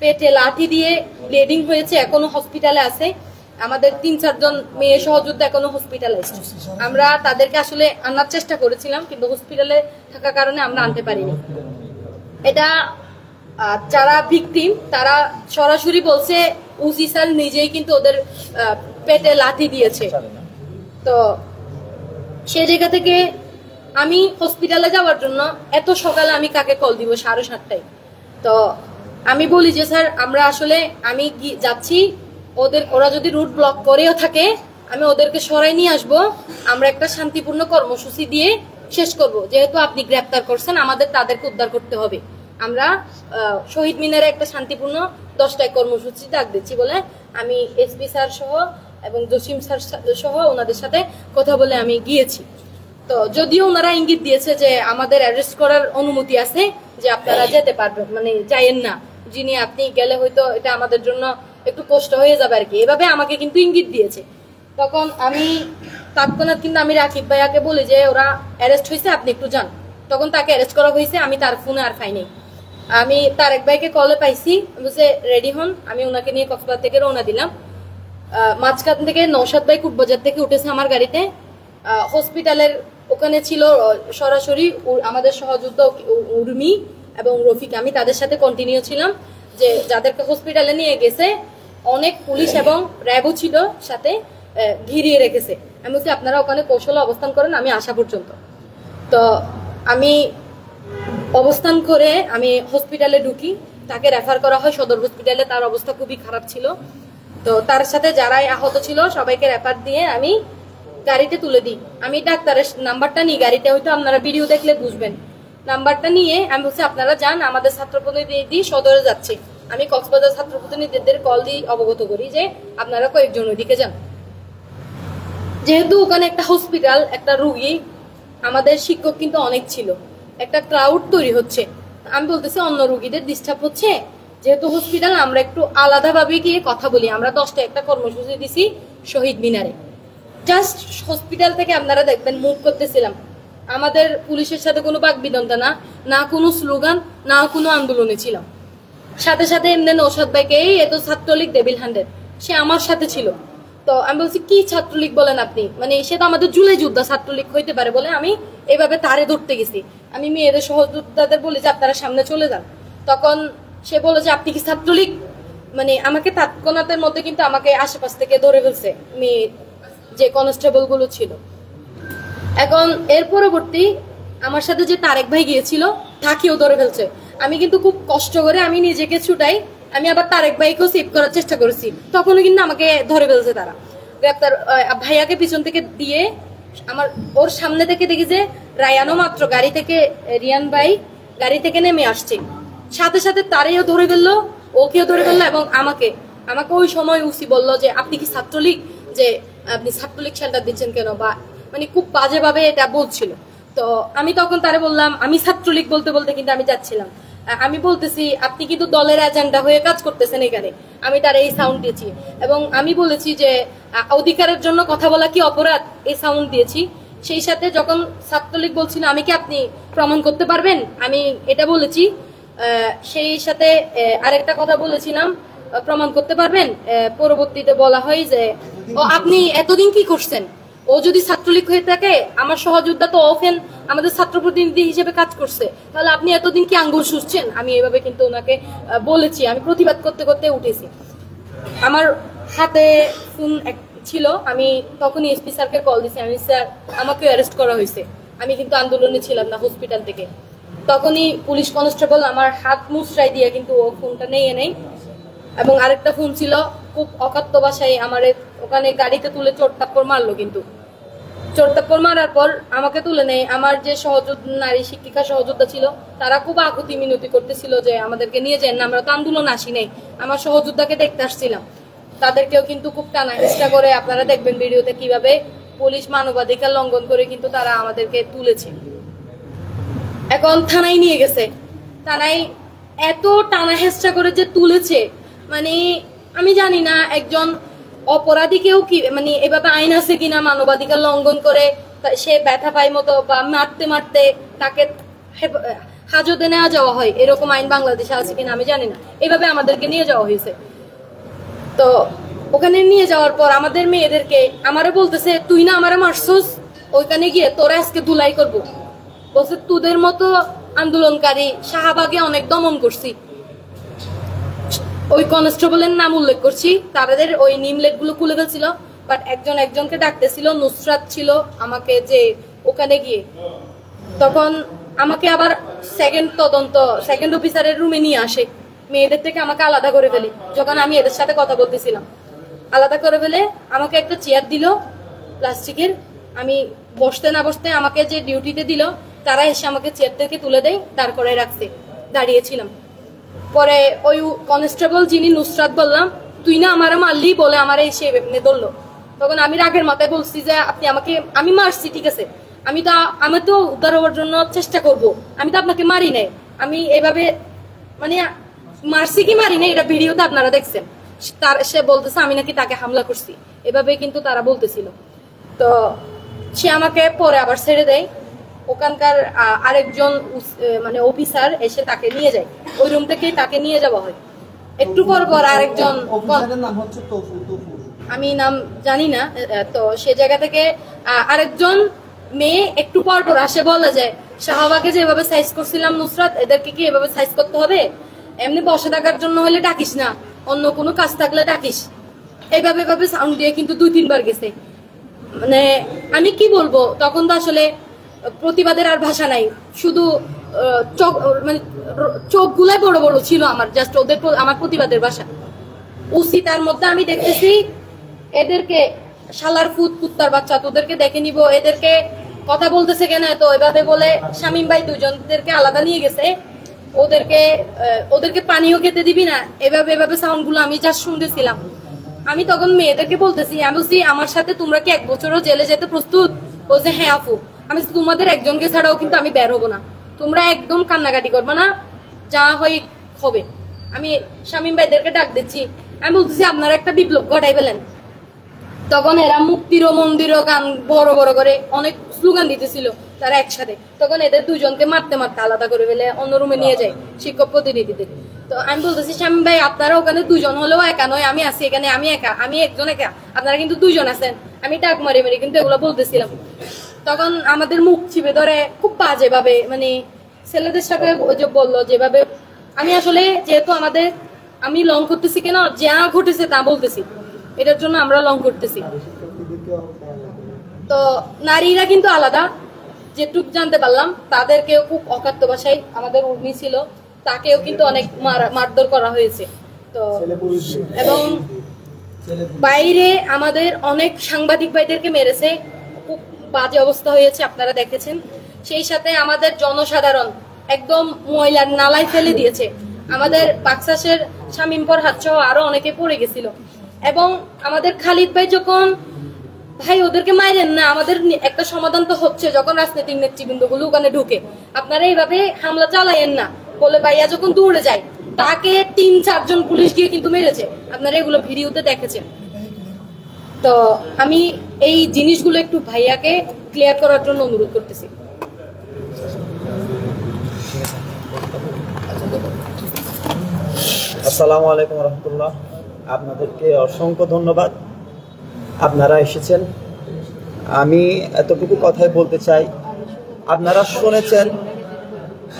পেটে লাঠি দিয়ে ব্লিডিং হয়েছে, এখনো হসপিটালে আছে। আমাদের 3-4 জন মেয়ে সহযোদ্ধা এখনো হসপিটালে আছে। আমরা তাদেরকে আসলে আনার চেষ্টা করেছিলাম, কিন্তু হসপিটালে থাকার কারণে আমরা আনতে পারিনি। এটা যারা ভিকটিম তারা সরাসরি বলছে উসি স্যার নিজেই কিন্তু ওদের পেটে লাথি দিয়েছে। তো সেই জায়গা থেকে আমি হসপিটালে যাওয়ার জন্য এত সকালে আমি কাকে কল দিব? 7:30টায়। তো আমি বলি যে স্যার আমরা আসলে আমি যাচ্ছি, ওরা যদি রুট ব্লক করেও থাকে আমি ওদেরকে সরাই নিয়ে আসবো, আমরা একটা শান্তিপূর্ণ কর্মসূচি দিয়ে শেষ করব। যেহেতু আপনি গ্রেপ্তার করছেন, আমাদের তাদেরকে উদ্ধার করতে হবে। আমরা শহীদ মিনারে একটা শান্তিপূর্ণ 10টায় কর্মসূচি ডাক দিচ্ছি বলে আমি এসপি স্যার সহ এবং জসিম স্যার সহ ওনাদের সাথে কথা বলে আমি গিয়েছি। তো যদিও ওনারা ইঙ্গিত দিয়েছে যে আমাদের অ্যারেস্ট করার অনুমতি আছে, যে আপনারা যেতে পারবেন, মানে যাইয়েন না, যিনি আপনি গেলে হয়তো এটা আমাদের জন্য একটু কষ্ট হয়ে যাবে আর কি, এভাবে আমাকে কিন্তু ইঙ্গিত দিয়েছে। তখন আমি তৎক্ষণাৎ কিন্তু আমি রাকিব ভাইয়াকে বলি যে ওরা অ্যারেস্ট হয়েছে, আপনি একটু যান। তখন তাকে অ্যারেস্ট করা হয়েছে, আমি তার ফোনে আর পাইনি। আমি তারেক ভাইকে কলে পাইছি, বলছে রেডি হন। আমি ওনাকে নিয়ে কক্সবাজার থেকে রওনা দিলাম। মাঝখান থেকে নওশাদ ভাই কুটবাজার থেকে উঠেছে আমার গাড়িতে। হসপিটালের ওখানে ছিল সরাসরি আমাদের সহযোদ্ধ উর্মি এবং রফিক, আমি তাদের সাথে কন্টিনিউ ছিলাম। যে যাদেরকে হসপিটালে নিয়ে গেছে অনেক পুলিশ এবং র্যাবও ছিল সাথে, ঘিরিয়ে রেখেছে। আমি বলছি আপনারা ওখানে কৌশলে অবস্থান করেন, আমি আসা পর্যন্ত। তো আমি অবস্থান করে আমি হসপিটালে ঢুকি, তাকে রেফার করা হয় সদর হসপিটালে। তার অবস্থা খুবই খারাপ ছিল। তো তার সাথে যারাই আহত ছিল সবাইকে রেফার দিয়ে আমি গাড়িতে তুলে দিই। আমি ডাক্তারের নাম্বারটা নিই গাড়িতে, হয়তো আপনারা ভিডিও দেখলে বুঝবেন। নাম্বারটা নিয়ে আমি বলছি আপনারা যান, আমাদের ছাত্র প্রতিনিধি সদরে যাচ্ছে। আমি কক্সবাজার ছাত্র প্রতিনিধিদের কল দিয়ে অবগত করি যে আপনারা কয়েকজন ওইদিকে যান। যেহেতু ওখানে একটা হসপিটাল, একটা রুগী, আমাদের শিক্ষক কিন্তু অনেক ছিল, একটা ক্রাউড তৈরি হচ্ছে। আমি বলতেছি অন্য রুগীদের ডিস্টার্ব হচ্ছে, যেহেতু হসপিটাল আমরা একটু আলাদাভাবে গিয়ে কথা বলি। আমরা 10টায় একটা কর্মসূচি দিছি শহীদ মিনারে। জাস্ট হসপিটাল থেকে আপনারা দেখবেন মুভ করতেছিলাম, আমাদের পুলিশের সাথে কোনো বাকবিতণ্ডা না, না কোনো স্লোগান, না কোনো আন্দোলনে ছিলাম। সাথে সাথে এমনি নৌশাদ ভাইকে এত ছাত্রলীগ ডেভিল হ্যান্ডেড, সে আমার সাথে ছিল। তো আমি বলছি কি ছাত্রলীগ বলেন আপনি, মানে সে তো আমাদের জুলাই যোদ্ধা, ছাত্রলীগ হইতে পারে বলে আমি এইভাবে তারে ধরতে গেছি। আমি মেয়েদের সহযোদ্ধাদের বলি যে আপনারা সামনে চলে যান। তখন সে বলে যে আপনি কি ছাত্রলীগ, মানে আমাকে তৎক্ষণাতের মধ্যে কিন্তু আমাকে আশেপাশ থেকে ধরে ফেলছে মেয়ে যে কনস্টেবল গুলো ছিল। এখন এর পরবর্তী আমার সাথে যে তারেক ভাই গিয়েছিল তাকেও ধরে ফেলছে। আমি কিন্তু খুব কষ্ট করে আমি নিজেকে ছুটাই, আমি আবার তারেক ভাইকেও সেভ করার চেষ্টা করেছি, তখনও কিন্তু আমাকে ধরে ফেলছে তারা। গ্রেপ্তার ভাইয়াকে পিছন থেকে দিয়ে আমার ওর সামনে থেকে দেখি যে রায়ানো মাত্র গাড়ি থেকে রিয়ান ভাই গাড়ি থেকে নেমে আসছে, সাথে সাথে তারেও ধরে ফেললো, ওকেও ধরে ফেললো এবং আমাকে ওই সময় উসি বললো যে আপনি কি ছাত্রলীগ, যে আপনি ছাত্রলীগ শেল্টার দিচ্ছেন কেন, বা মানে খুব বাজেভাবে এটা বলছিল। তো আমি তখন তারে বললাম আমি ছাত্রলীগ বলতে বলতে কিন্তু আমি যাচ্ছিলাম, আমি বলতেছি আপনি কিন্তু দলের এজেন্ডা হয়ে কাজ করতেছেন এখানে। আমি তার এই সাউন্ড দিয়েছি এবং আমি বলেছি যে অধিকারের জন্য কথা বলা কি অপরাধ, এই সাউন্ড দিয়েছি। সেই সাথে যখন ছাত্রলীগ বলছিল আমি কি আপনি প্রমাণ করতে পারবেন, আমি এটা বলেছি। সেই সাথে আরেকটা কথা বলেছিলাম প্রমাণ করতে পারবেন। পরবর্তীতে বলা হয় যে ও আপনি এতদিন কি করছেন, ও যদি ছাত্রলীগ হয়ে থাকে আমার সহযোদ্ধা তো ওফেন আমাদের ছাত্র প্রতিনিধি হিসেবে কাজ করছে, তাহলে আপনি এতদিন কি আঙ্গুল শুষছেন, আমি এভাবে কিন্তু ওনাকে বলেছি। আমি প্রতিবাদ করতে করতে উঠেছি। আমার হাতে ফোন ছিল, আমি তখনই এসপি স্যারকে কল দিছি, আমি স্যার আমাকে অ্যারেস্ট করা হয়েছে, আমি কিন্তু আন্দোলনে ছিলাম না হসপিটাল থেকে। তখনই পুলিশ কনস্টেবল আমার হাত মুচড়াই দিয়ে কিন্তু ও ফোনটা নিয়ে নেই এবং আরেকটা ফোন ছিল খুব অকাত্য ভাষায় আমার ওখানে গাড়িতে তুলে চোট টাপ্পর মারলো। কিন্তু চোট টাপ্পর মারার পর আমাকে তুলে নেয়। আমার যে নারী শিক্ষিকা সহযোদ্ধা ছিল তারা খুব আকুতি মিনতি করতেছিল যে আমাদেরকে নিয়ে যান না, আমরা তো আন্দোলন আসি নাই, আমার সহযোদ্ধাকে দেখতে আসছিলাম। তাদেরকেও কিন্তু খুব টানা হেঁচড়া করে, আপনারা দেখবেন ভিডিওতে কিভাবে পুলিশ মানবাধিকার লঙ্ঘন করে কিন্তু তারা আমাদেরকে তুলেছে। এখন থানায় নিয়ে গেছে, থানায় এত টানা হেঁচড়া করে যে তুলেছে, মানে আমি জানি না একজন অপরাধীকেও কি মানে এভাবে আইন আছে কিনা মানবাধিকার লঙ্ঘন করে সে ব্যথা পায় মতো বা মারতে মারতে তাকে হাজতে নেওয়া যাওয়া হয়, এরকম আইন বাংলাদেশে আছে কিনা আমি জানি না। এভাবে আমাদেরকে নিয়ে যাওয়া হয়েছে। তো ওখানে নিয়ে যাওয়ার পর আমাদের মেয়েদেরকে আমারে বলতেছে তুই না আমারে মারছস, ওইখানে গিয়ে তোরা আজকে ধুলাই করবো। বলছে তোদের মতো আন্দোলনকারী শাহবাগে অনেক দমন করছি, ওই কনস্টেবলের নাম উল্লেখ করছি, তাদের ওই নিমলেট গুলো খুলে ফেলছিল, বাট একজনকে ডাকতেছিল, নুসরাত ছিল আমাকে যে ওখানে গিয়ে। তখন আমাকে আবার সেকেন্ড অফিসারের রুমে নিয়ে আসে, মেয়েদের থেকে আমাকে আলাদা করে ফেলে। যখন আমি এদের সাথে কথা বলতেছিলাম আলাদা করে ফেলে আমাকে একটা চেয়ার দিল প্লাস্টিকের, আমি বসতে না বসতে আমাকে যে ডিউটিতে দিল তারা এসে আমাকে চেয়ার থেকে তুলে দেয়, দাঁড় করে রাখছে, দাঁড়িয়েছিলাম। পরে ওই কনস্টেবল যিনি নুসরাত বললাম তুই না আমার মারলি বলে আমার এসে ধরলো। তখন আমি রাগের মাথায় বলছি যে আপনি আমাকে, আমি মারছি ঠিক আছে, আমি তো উদ্ধার হওয়ার জন্য চেষ্টা করব, আমি তো আপনাকে মারি নাই, আমি এভাবে মানে মারছি কি মারি নাই এটা ভিডিওতে আপনারা দেখছেন। সে বলতেছে আমি নাকি তাকে হামলা করছি, এভাবে কিন্তু তারা বলতেছিল। তো সে আমাকে পরে আবার ছেড়ে দেয়। ওখানকার আরেকজন মানে অফিসার এসে তাকে নিয়ে যায়, ওই রুম থেকে তাকে নিয়ে যাওয়া হয়। একটু পর পর আরেকজন, আমি নাম জানি না, তো সে জায়গা থেকে আরেকজন মেয়ে একটু পর পর আসে, বলে যায় শাহবাগে যেভাবে সাইজ করছিলাম নুসরাত, এদেরকে কি এভাবে সাইজ করতে হবে, এমনি বসে থাকার জন্য হলে ডাকিস না, অন্য কোনো কাজ থাকলে ডাকিস। এইভাবে সাউন্ড দিয়ে কিন্তু 2-3 বার গেছে। মানে আমি কি বলবো, তখন তো আসলে প্রতিবাদের আর ভাষা নাই, শুধু মানে চোখগুলাই বড় বড় ছিল আমার, জাস্ট ওদের আমার প্রতিবাদের ভাষা। উসি তার মধ্যে আমি দেখতেছি এদেরকে শালার কুত্তার বাচ্চা, তোদেরকে দেখে নিব, এদেরকে কথা বলতেছে কেন, তো এভাবে বলে শামীম ভাই দুজনদেরকে আলাদা নিয়ে গেছে, ওদেরকে পানিও খেতে দিবি না, এভাবে সাউন্ড গুলো আমি যা শুনতেছিলাম। আমি তখন মেয়েদেরকে বলতেছি, আমি বলছি আমার সাথে তোমরা কি 1 বছরও জেলে যেতে প্রস্তুত? বলছে হ্যাঁ আপু। আমি তোমাদের একজনকে ছাড়াও কিন্তু আমি বের হবো না, তোমরা একদম কান্নাকাটি করবে না, যা হয় হবে। আমি শামীম ভাইদেরকে ডাক দিচ্ছি, আমি বলতেছি আপনারা একটা বিপ্লব ঘটাই ফেলেন। তখন এরা মুক্তির মন্দির গান বড় বড় করে অনেক স্লোগান দিতেছিল তারা একসাথে। তখন এদের দুজনকে মারতে মারতে আলাদা করে ফেলে অন্য রুমে নিয়ে যায় শিক্ষক প্রতিনিধিদের। তো আমি বলতেছি শামীম ভাই আপনারা ওখানে 2 জন হলেও একা নয়, আমি আছি এখানে, আমি একা, আমি একজন একা, আপনারা কিন্তু 2 জন আছেন। আমি ডাক মারি কিন্তু এগুলো বলতেছিলাম। তখন আমাদের মুখ চিপে ধরে খুব বাজে ভাবে, মানে ছেলেদের সাথে বললো যেভাবে, আমি আসলে যেহেতু আমি লং করতেছি কেন, যা ঘটেছে তা বলতেছি, এটার জন্য আমরা লং করতেছি। তো নারীরা কিন্তু আলাদা, যেটুক জানতে পারলাম তাদেরকেও খুব অকাত্য ভাষায়, আমাদের উর্মি ছিল তাকেও কিন্তু অনেক মারধর করা হয়েছে। তো এবং বাইরে আমাদের অনেক সাংবাদিক ভাইদেরকে মেরেছে, খুব বাজে অবস্থা হয়েছে, আপনারা দেখেছেন। সেই সাথে আমাদের জনসাধারণ একদম ময়লার নালায় ফেলে দিয়েছে। আমাদের বাক্সাসের শামীম ফরহাদ সহ আরো অনেকে পড়ে গেছিল। এবং আমাদের খালিদ ভাই যখন, ভাই ওদেরকে মাইরেন না, আমাদের একটা সমাধান তো হচ্ছে যখন রাজনৈতিক নেতৃবৃন্দ গুলো ওখানে ঢুকে, আপনারা এইভাবে হামলা চালাইয়েন না বলে ভাইয়া যখন দৌড়ে যায় তাকে 3-4 জন পুলিশ গিয়ে কিন্তু মেরেছে, আপনারা এগুলো ভিডিওতে দেখেছেন। তো আমি এই জিনিসগুলো একটু ভাইয়াকে ক্লিয়ার করার জন্য অনুরোধ করতেছি। আসসালামু আলাইকুম রহমতুল্লাহ। আপনাদেরকে অসংখ্য ধন্যবাদ, আপনারা এসেছেন। আমি এতটুকু কথাই বলতে চাই, আপনারা শুনেছেন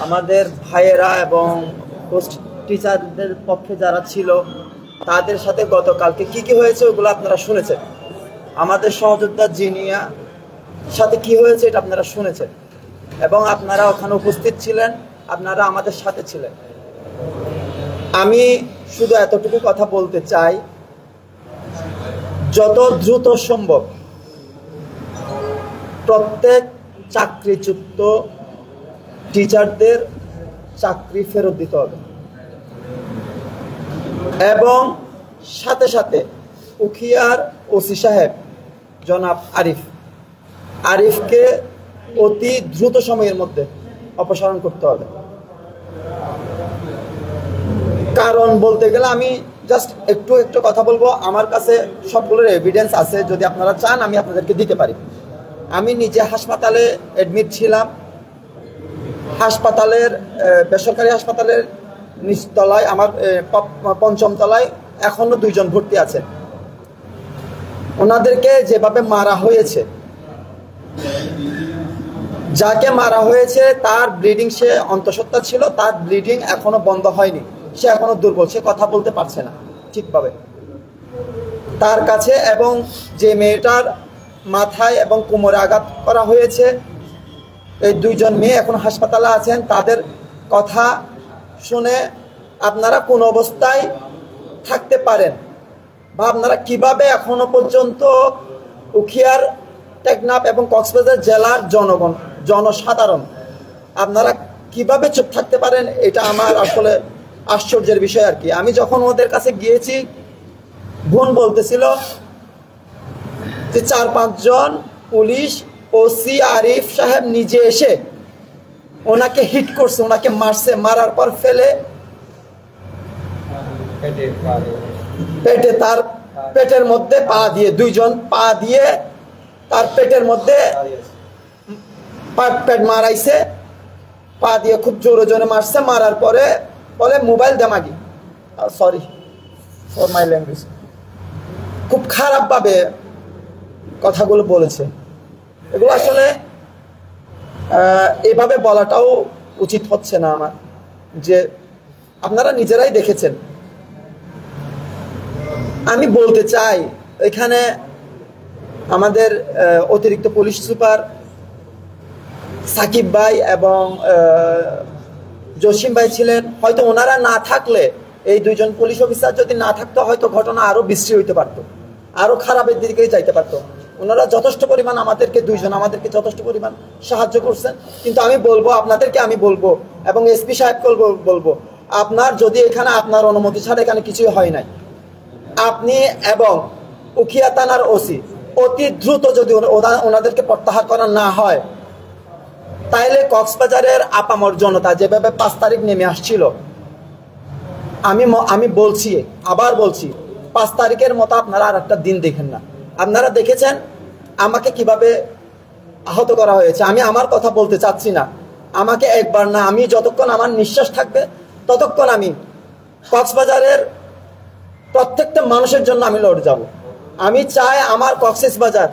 আমাদের ভাইয়েরা এবং পোস্ট টিচারদের পক্ষে যারা ছিল তাদের সাথে গতকালকে কি হয়েছে ওগুলো আপনারা শুনেছেন। আমাদের সহযোদ্ধা জিনিয়া সাথে কি হয়েছে এটা আপনারা শুনেছেন এবং আপনারা ওখানে উপস্থিত ছিলেন, আপনারা আমাদের সাথে ছিলেন। আমি শুধু এতটুকু কথা বলতে চাই, যত দ্রুত সম্ভব প্রত্যেক চাকরিচ্যুত টিচারদের চাকরি ফেরত দিতে হবে এবং সাথে সাথে উখিয়ার ওসি সাহেব জনাব আরিফকে অতি দ্রুত সময়ের মধ্যে অপসারণ করতে হবে। কারণ বলতে গেলে আমি জাস্ট একটু কথা বলবো, আমার কাছে সবগুলোর এভিডেন্স আছে, যদি আপনারা চান আমি আপনাদেরকে দিতে পারি। আমি নিজে হাসপাতালে অ্যাডমিট ছিলাম, হাসপাতালের বেসরকারি হাসপাতালের নিচতলায় আমার 5ম তলায় এখনো 2 জন ভর্তি আছে। ওনাদেরকে যেভাবে মারা হয়েছে, যাকে মারা হয়েছে তার ব্লিডিং, সে অন্তঃসত্ত্বা ছিল, তার ব্লিডিং এখনো বন্ধ হয়নি, সে এখনো দুর্বল, সে কথা বলতে পারছে না ঠিকভাবে। তার কাছে এবং যে মেয়েটার মাথায় এবং কোমরে আঘাত করা হয়েছে, এই 2 জন মেয়ে এখন হাসপাতালে আছেন। তাদের কথা শুনে আপনারা কোন অবস্থায় থাকতে পারেন বা আপনারা কিভাবে এখনো পর্যন্ত উখিয়ার, টেকনাফ এবং কক্সবাজার জেলার জনসাধারণ আপনারা কিভাবে চুপ থাকতে পারেন, এটা আমার আসলে আশ্চর্যের বিষয় আর কি। আমি যখন ওদের কাছে গিয়েছি, বোন বলতেছিল যে 4-5 জন পুলিশ ওসি আরিফ সাহেব নিজে এসে ওনাকে হিট করছে, ওনাকে মারছে, মারার পর ফেলে পেটে, তার পেটের মধ্যে পা দিয়ে, 2 জন পা দিয়ে তার পেটের মধ্যে পেট মারাইছে, পা দিয়ে খুব জোরে জোরে মারছে। মারার পরে বলে মোবাইল দেমাগি, সরি ফর মাই ল্যাঙ্গুয়েজ, খুব খারাপভাবে কথাগুলো বলেছে। এগুলো আসলে এভাবে বলাটাও উচিত হচ্ছে না আমার, যে আপনারা নিজেরাই দেখেছেন। আমি বলতে চাই, এখানে আমাদের অতিরিক্ত পুলিশ সুপার সাকিব ভাই এবং জসিম ভাই ছিলেন, হয়তো ওনারা না থাকলে, এই 2 জন পুলিশ অফিসার যদি না থাকতো, হয়তো ঘটনা আরো বিশ্রী হইতে পারত, আরো খারাপের দিকে যাইতে পারতো। ওনারা যথেষ্ট পরিমাণ আমাদেরকে 2 জন আমাদেরকে যথেষ্ট পরিমাণ সাহায্য করছেন। কিন্তু আমি বলবো আপনাদেরকে, আমি বলবো এবং এসপি সাহেবকে বলবো, আপনার যদি এখানে আপনার অনুমতি ছাড়া এখানে কিছুই হয় নাই, আপনি এবং উখিয়া থানার ওসি অতি দ্রুত যদি ওনাদেরকে প্রত্যাহার করা না হয়, তাইলে কক্সবাজারের আপামর জনতা যেভাবে 5 তারিখ নেমে আসছিল, আমি বলছি, আবার বলছি, 5 তারিখের মতো আপনারা আর একটা দিন দেখেন না। আপনারা দেখেছেন আমাকে কিভাবে আহত করা হয়েছে। আমি আমার কথা বলতে চাচ্ছি না, আমাকে একবার না, আমি যতক্ষণ আমার নিঃশ্বাস থাকবে ততক্ষণ আমি কক্সবাজারের প্রত্যেকটা মানুষের জন্য আমি লড়ে যাব। আমি চাই আমার কক্সবাজার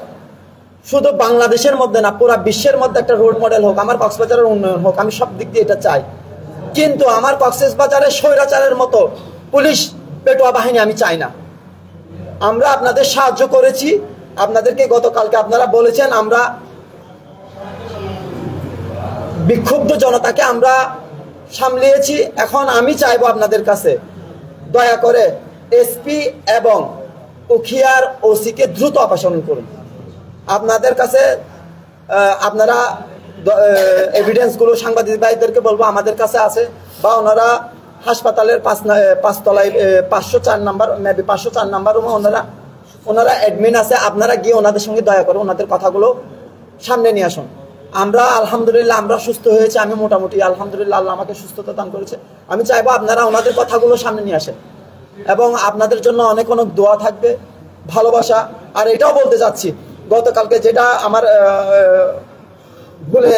শুধু বাংলাদেশের মধ্যে না, পুরো বিশ্বের মধ্যে একটা রোল মডেল হোক, আমার কক্সবাজারের উন্নয়ন হোক, আমি সব দিক দিয়ে এটা চাই। কিন্তু আমার কক্সবাজারের স্বৈরাচারের মতো পুলিশ পেটোয়া বাহিনী আমি চাই না। আমরা আপনাদের সাহায্য করেছি, আপনাদেরকে গতকালকে আপনারা বলেছেন, আমরা বিক্ষুব্ধ জনতাকে আমরা সামলিয়েছি। এখন আমি চাইবো আপনাদের কাছে, দয়া করে এসপি এবং উখিয়ার ওসিকে দ্রুত অপসারণ করুন। আপনাদের কাছে আপনারা এভিডেন্সগুলো সাংবাদিক ভাইদেরকে বলবো আমাদের কাছে আছে, বা ওনারা হাসপাতালের 5 তলায় 504 নাম্বার, মেবি 504 নাম্বার রুমে ওনারা অ্যাডমিন আছে। আপনারা গিয়ে ওনাদের সঙ্গে দয়া করে ওনাদের কথাগুলো সামনে নিয়ে আসুন। আমরা আলহামদুলিল্লাহ আমরা সুস্থ হয়েছে, আমি মোটামুটি আলহামদুলিল্লাহ আল্লাহ আমাকে সুস্থতা দান করেছে। আমি চাইবো আপনারা ওনাদের কথাগুলো সামনে নিয়ে আসেন, এবং আপনাদের জন্য অনেক অনেক দোয়া থাকবে, ভালোবাসা। আর এটাও বলতে চাচ্ছি, গতকালকে যেটা আমার ভুলে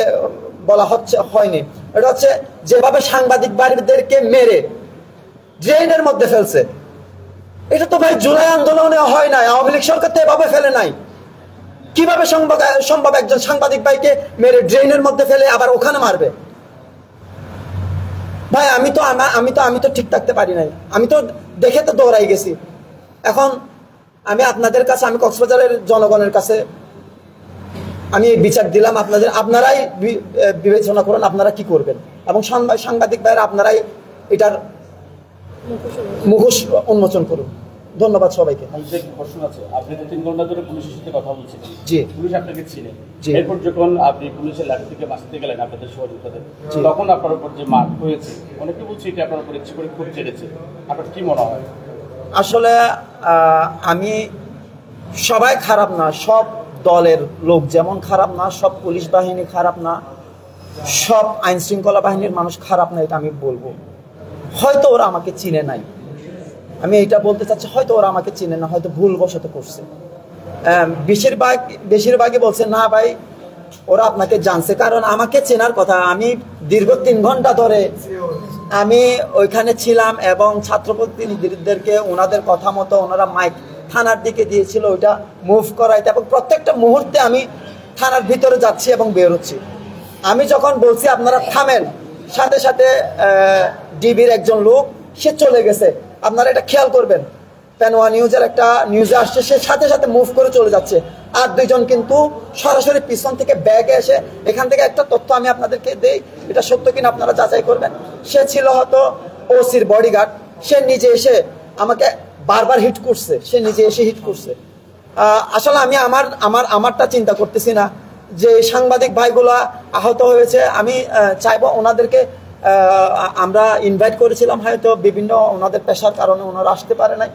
বলা হয়নি, এটা হচ্ছে যেভাবে সাংবাদিক ভাইদেরকে মেরে ড্রেনের মধ্যে ফেলছে, এটা তো ভাই জুলাই আন্দোলনে হয় নাই, আওয়ামী লীগ সরকার তো এভাবে ফেলে নাই। কিভাবে সম্ভব একজন সাংবাদিক ভাইকে মেরে ড্রেনের মধ্যে ফেলে আবার ওখানে মারবে? ভাই আমি তো ঠিক থাকতে পারি নাই, আমি তো দেখে তো দৌড়াই গেছি। এখন আমি আপনাদের কাছে, আমি কক্সবাজারের জনগণের কাছে আমি বিচার দিলাম, আপনারাই বিবেচনা করুন আপনারা কি করবেন, এবং সাংবাদিক ভাইয়েরা আপনারাই এটার মুখোশ উন্মোচন করুন। ধন্যবাদ সবাইকে। প্রশ্ন আছে, আপনি তো 3 ঘন্টা ধরে পুলিশের সাথে কথা বলছিলেন, জি, পুলিশ আপনাকে ছিলেন, জি। এরপর যখন আপনি পুলিশের লাঠি থেকে বাঁচতে গেলেন আপনাদের সহযোগিতাদের, তখন আপনার উপর যে মার হয়েছে, অনেকে বলছে এটা আপনার উপর ইচ্ছে করে খুব চেড়েছে, আপনার কি মনে হয়? আসলে আমি সবাই খারাপ না, সব দলের লোক যেমন খারাপ না, সব পুলিশ বাহিনী খারাপ না, সব আইন শৃঙ্খলা বাহিনীর মানুষ খারাপ না, এটা আমি বলবো। হয়তো ওরা আমাকে চিনে নাই, আমি এইটা বলতে চাচ্ছি, হয়তো ওরা আমাকে চিনে না, হয়তো ভুলবশত করছে। বেশিরভাগই বলছে না ভাই ওরা আপনাকে জানছে, কারণ আমাকে চেনার কথা। আমি দীর্ঘ 3 ঘন্টা ধরে আমি ওইখানে ছিলাম, এবং ছাত্র প্রতিনিধিদেরকে ওনাদের কথা মতো ওনারা মাইক থানার দিকে দিয়েছিল, ওইটা মুভ করাইতে, এবং প্রত্যেকটা মুহূর্তে আমি থানার ভিতরে যাচ্ছি এবং বের হচ্ছি। আমি যখন বলছি আপনারা থামেন, সাথে সাথে ডিবির একজন লোক সে চলে গেছে। আপনারা এটা খেয়াল করবেন, পেনোয়া নিউজের একটা নিউজে আসছে, সে সাথে সাথে মুভ করে চলে যাচ্ছে। আর 2 জন কিন্তু সরাসরি পিছন থেকে ব্যাগে এসে, এখান থেকে একটা তথ্য আমি আপনাদেরকে দেই, এটা সত্য কিনা আপনারা যাচাই করবেন। সে ছিল হয়তো ওসির বডিগার্ড, সে নিজে এসে আমাকে বারবার হিট করছে, সে নিজে এসে হিট করছে। আসলে আমি আমারটা চিন্তা করতেছি না, যে সাংবাদিক ভাইগুলা আহত হয়েছে। আমি চাইবো ওনাদেরকে, আমরা ইনভাইট করেছিলাম, হয়তো বিভিন্ন ওনাদের পেশার কারণে ওনারা আসতে পারে নাই।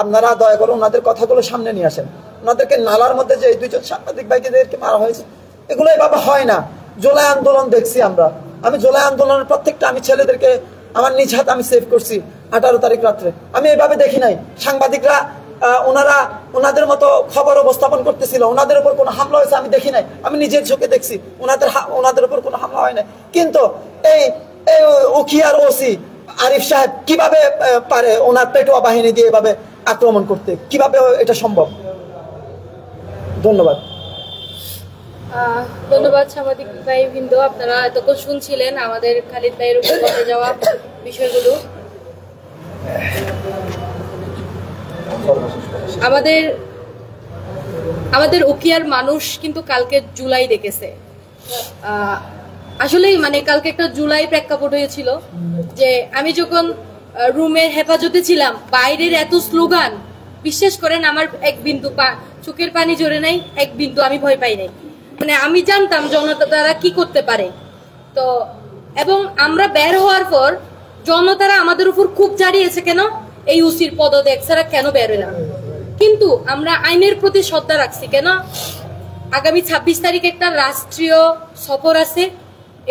আপনারা দয়া করে ওনাদের কথাগুলো সামনে নিয়ে আসেন। ওনাদেরকে নালার মধ্যে যে 2 জন সাংবাদিক ভাইদেরকে মারা হয়েছে, এগুলো এভাবে হয় না। জুলাই আন্দোলন দেখছি আমি জুলাই আন্দোলনের প্রত্যেকটা আমি ছেলেদেরকে আমার নিজ হাতে আমি সেভ করছি 18 তারিখ রাত্রে। আমি এভাবে দেখি নাই সাংবাদিকরা ওনাদের মতো খবর উপস্থাপন করতেছিল, ওনাদের উপর কোনো হামলা হয়েছে আমি দেখি নাই, আমি নিজের চোখে দেখছি ওনাদের উপর কোনো হামলা হয় নাই। কিন্তু এই উখিয়ার ওসি আরিফ সাহেব কিভাবে পারে ওনার পেটোয়া বাহিনী দিয়ে এভাবে আক্রমণ করতে, কিভাবে এটা সম্ভব? ধন্যবাদ। ধন্যবাদ সাংবাদিক ভাই বৃন্দ, আপনারা এতক্ষণ শুনছিলেন আমাদের খালিদ ভাইয়ের উপর ঘটে যাওয়া বিষয়গুলো। আমাদের উখিয়ার মানুষ কিন্তু কালকে জুলাই দেখেছে। আসলেই মানে কালকে একটা জুলাই প্রেক্ষাপট হয়েছিল, যে আমি যখন রুমের হেফাজতে ছিলাম, বাইরের এত স্লোগান, বিশ্বাস করেন আমার এক বিন্দু চোখের পানি ঝরে নাই, এক বিন্দু আমি ভয় পাই নাই। মানে আমি জানতাম জনতা দ্বারা কি করতে পারে। তো এবং আমরা বের হওয়ার পর জনতারা আমাদের উপর খুব জারিয়েছে, কেন এই উসির পদত্যাগ ছাড়া কেন বের হলাম। কিন্তু আমরা আইনের প্রতি শ্রদ্ধা রাখছি, কেন আগামী 26 তারিখ একটা রাষ্ট্রীয় সফর আছে।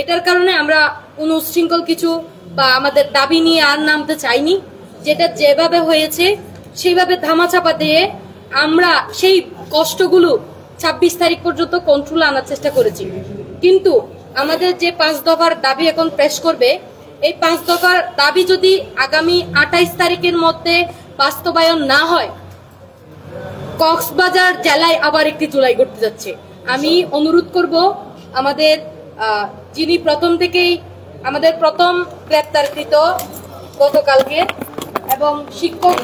এটার কারণে আমরা কোন উচ্ছৃঙ্খল কিছু বা আমাদের দাবি নিয়ে আর নামতে চাইনি। যেটা যেভাবে হয়েছে সেইভাবে ধামাচাপা দিয়ে আমরা সেই কষ্টগুলো 26 তারিখ পর্যন্ত কন্ট্রোল আনার চেষ্টা করেছি। কিন্তু আমাদের যে 5 দফার দাবি এখন পেশ করবে, এই 5 দফার দাবি যদি আগামী 28 তারিখের মধ্যে বাস্তবায়ন না হয়, কক্সবাজার জেলায় আবার একটি জুলাই ঘটতে যাচ্ছে। আমি অনুরোধ করব আমাদের যিনি প্রথম থেকেই আমাদের প্রথম গ্রেপ্তারকৃত গতকালকে, এবং শিক্ষক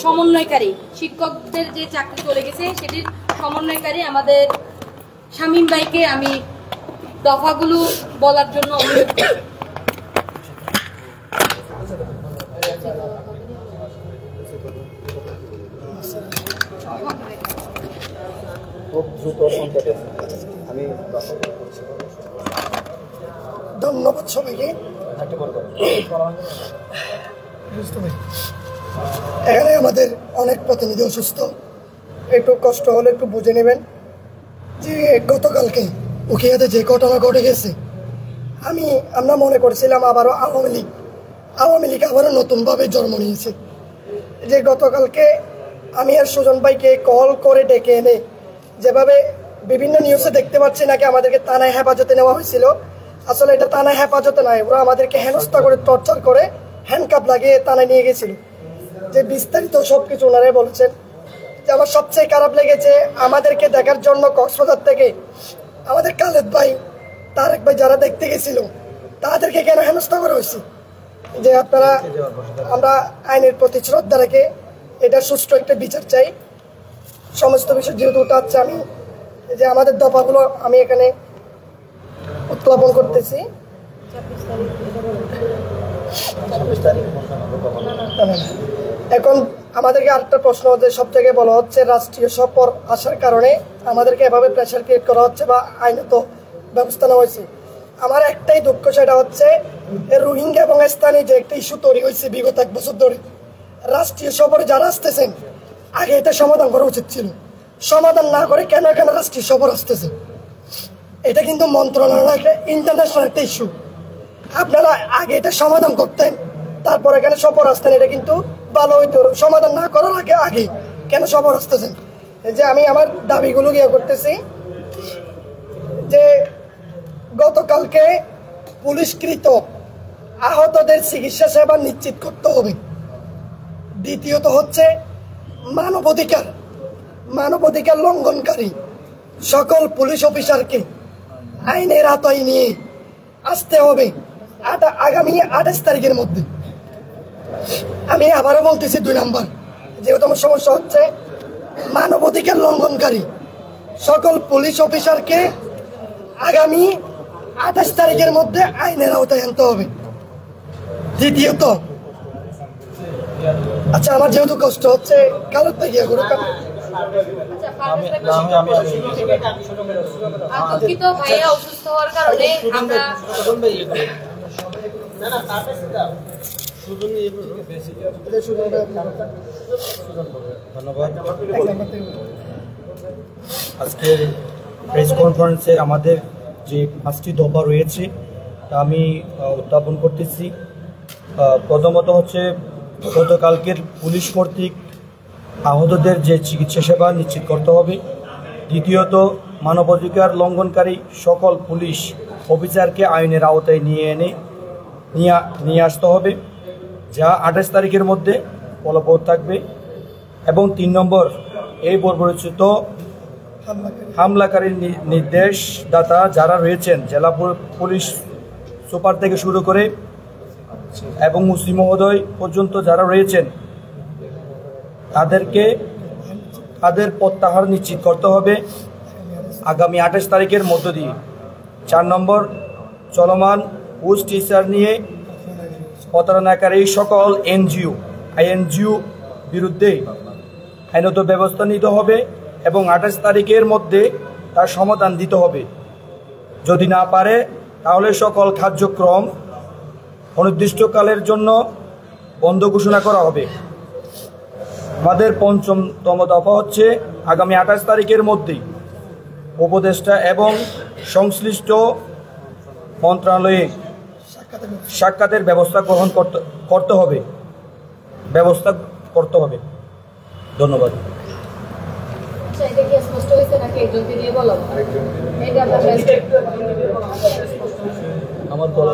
সমন্বয়কারী, শিক্ষকদের যে চাকরি চলে গেছে সেটির সমন্বয়কারী আমাদের শামীম ভাইকে আমি দফাগুলো বলার জন্য অনুরোধ করি। খুব দ্রুত সংক্ষেপে আমি ধন্যবাদ সবাইকে। এখানে আমাদের অনেক প্রতিনিধি অসুস্থ, একটু কষ্ট হলে একটু বুঝে নেবেন যে গতকালকে উখিয়াতে যে ঘটনা ঘটে গেছে, আমরা মনে করছিলাম আবারও আওয়ামী লীগ আবারও নতুনভাবে জন্ম নিয়েছে। যে গতকালকে আমি আর সুজন ভাইকে কল করে ডেকে এনে যেভাবে বিভিন্ন নিউজে দেখতে পাচ্ছি নাকি আমাদেরকে থানায় হেফাজতে নেওয়া হয়েছিল, আসলে এটা থানায় হেফাজতে নয়, ওরা আমাদেরকে হেনস্থা করে টর্চার করে হ্যান্ডকাপ লাগিয়ে থানায় নিয়ে গেছিল। যে বিস্তারিত সবকিছু ওনারাই বলেছেন। যে আমার সবচেয়ে খারাপ লেগেছে আমাদেরকে দেখার জন্য কক্সবাজার থেকে আমাদের খালেদ ভাই, তারেক ভাই যারা দেখতে গেছিল তাদেরকে কেন হেনস্থা করা হয়েছে? যে আমরা আইনের প্রতি শ্রদ্ধা রেখে এটা সুষ্ঠু একটা বিচার চাই। সমস্ত বিষয় যেহেতু উঠাচ্ছে, আমি যে আমাদের দফাগুলো আমি এখানে উত্থাপন করতেছি। এখন আমাদেরকে আরেকটা প্রশ্ন হচ্ছে, সব জায়গায় বলা হচ্ছে রাষ্ট্রীয় সফর আসার কারণে আমাদেরকে এভাবে প্রেশার ক্রিয়েট করা হচ্ছে বা আইনত ব্যবস্থা নেওয়া হয়েছে। আমার একটাই দুঃখ, সেটা হচ্ছে রোহিঙ্গা এবং স্থানীয় যে একটা ইস্যু তৈরি হয়েছে বিগত 1 বছর ধরে, রাষ্ট্রীয় সফরে যারা আসতেছেন আগে এটা সমাধান করা উচিত ছিল। সমাধান না করে কেন এখানে রাষ্ট্রীয় সফর আসতেছে? এটা কিন্তু মন্ত্রণালয় একটা ইন্টারন্যাশনাল একটা ইস্যু। আপনারা আগে এটা সমাধান করতেন, তারপর এখানে সফর আসতেন, এটা কিন্তু ভালো হইতো। সমাধান না করার আগে কেন সফর আসতেছেন? যে আমি আমার দাবিগুলো ইয়ে করতেছি যে গতকালকে পুলিশকৃত আহতদের চিকিৎসা সেবা নিশ্চিত করতে হবে। দ্বিতীয়ত হচ্ছে মানবাধিকার লঙ্ঘনকারী সকল পুলিশ অফিসারকে আইনের আওতায় নিয়ে আসতে হবে আগামী 28 তারিখের মধ্যে। আমি আবারও বলতেছি 2 নম্বর, যেহেতু আমার সমস্যা হচ্ছে মানবাধিকার লঙ্ঘনকারী সকল পুলিশ অফিসারকে আগামী 28 তারিখের মধ্যে আইনের আওতায় আনতে হবে। দ্বিতীয়ত, আচ্ছা আমার যেহেতু কষ্ট হচ্ছে কালো থেকে দুঃখিত ভাইয়া অসুস্থ হওয়ার কারণে আমরা ধন্যবাদ। আজকের প্রেস কনফারেন্সে আমাদের যে 5টি দফা রয়েছে তা আমি উত্থাপন করতেছি। প্রথমত হচ্ছে গতকালকের পুলিশ কর্তৃক আহতদের যে চিকিৎসা সেবা নিশ্চিত করতে হবে। দ্বিতীয়ত, মানবাধিকার লঙ্ঘনকারী সকল পুলিশ অফিসারকে আইনের আওতায় নিয়ে আসতে হবে, যা 28 তারিখের মধ্যে ফলবৎ থাকবে। এবং 3 নম্বর, এই বর্বরোচিত হামলাকারীর নির্দেশদাতা যারা রয়েছেন, জেলা পুলিশ সুপার থেকে শুরু করে এবং মুসলিম মহোদয় পর্যন্ত যারা রয়েছেন, তাদের প্রত্যাহার নিশ্চিত করতে হবে আগামী 28 তারিখের মধ্য দিয়ে। 4 নম্বর, চলমান পোস্ট টিচার নিয়ে প্রতারণাকারী সকল আইএনজিও বিরুদ্ধে আইনত ব্যবস্থা নিতে হবে এবং 28 তারিখের মধ্যে তার সমাধান দিতে হবে। যদি না পারে তাহলে সকল কার্যক্রম অনির্দিষ্টকালের জন্য বন্ধ ঘোষণা করা হবে। আমাদের 5ম দফা হচ্ছে আগামী 28 তারিখের মধ্যেই উপদেষ্টা এবং সংশ্লিষ্ট মন্ত্রণালয়ে সাক্ষাতের ব্যবস্থা গ্রহণ করতে হবে। ধন্যবাদ। আমার বলা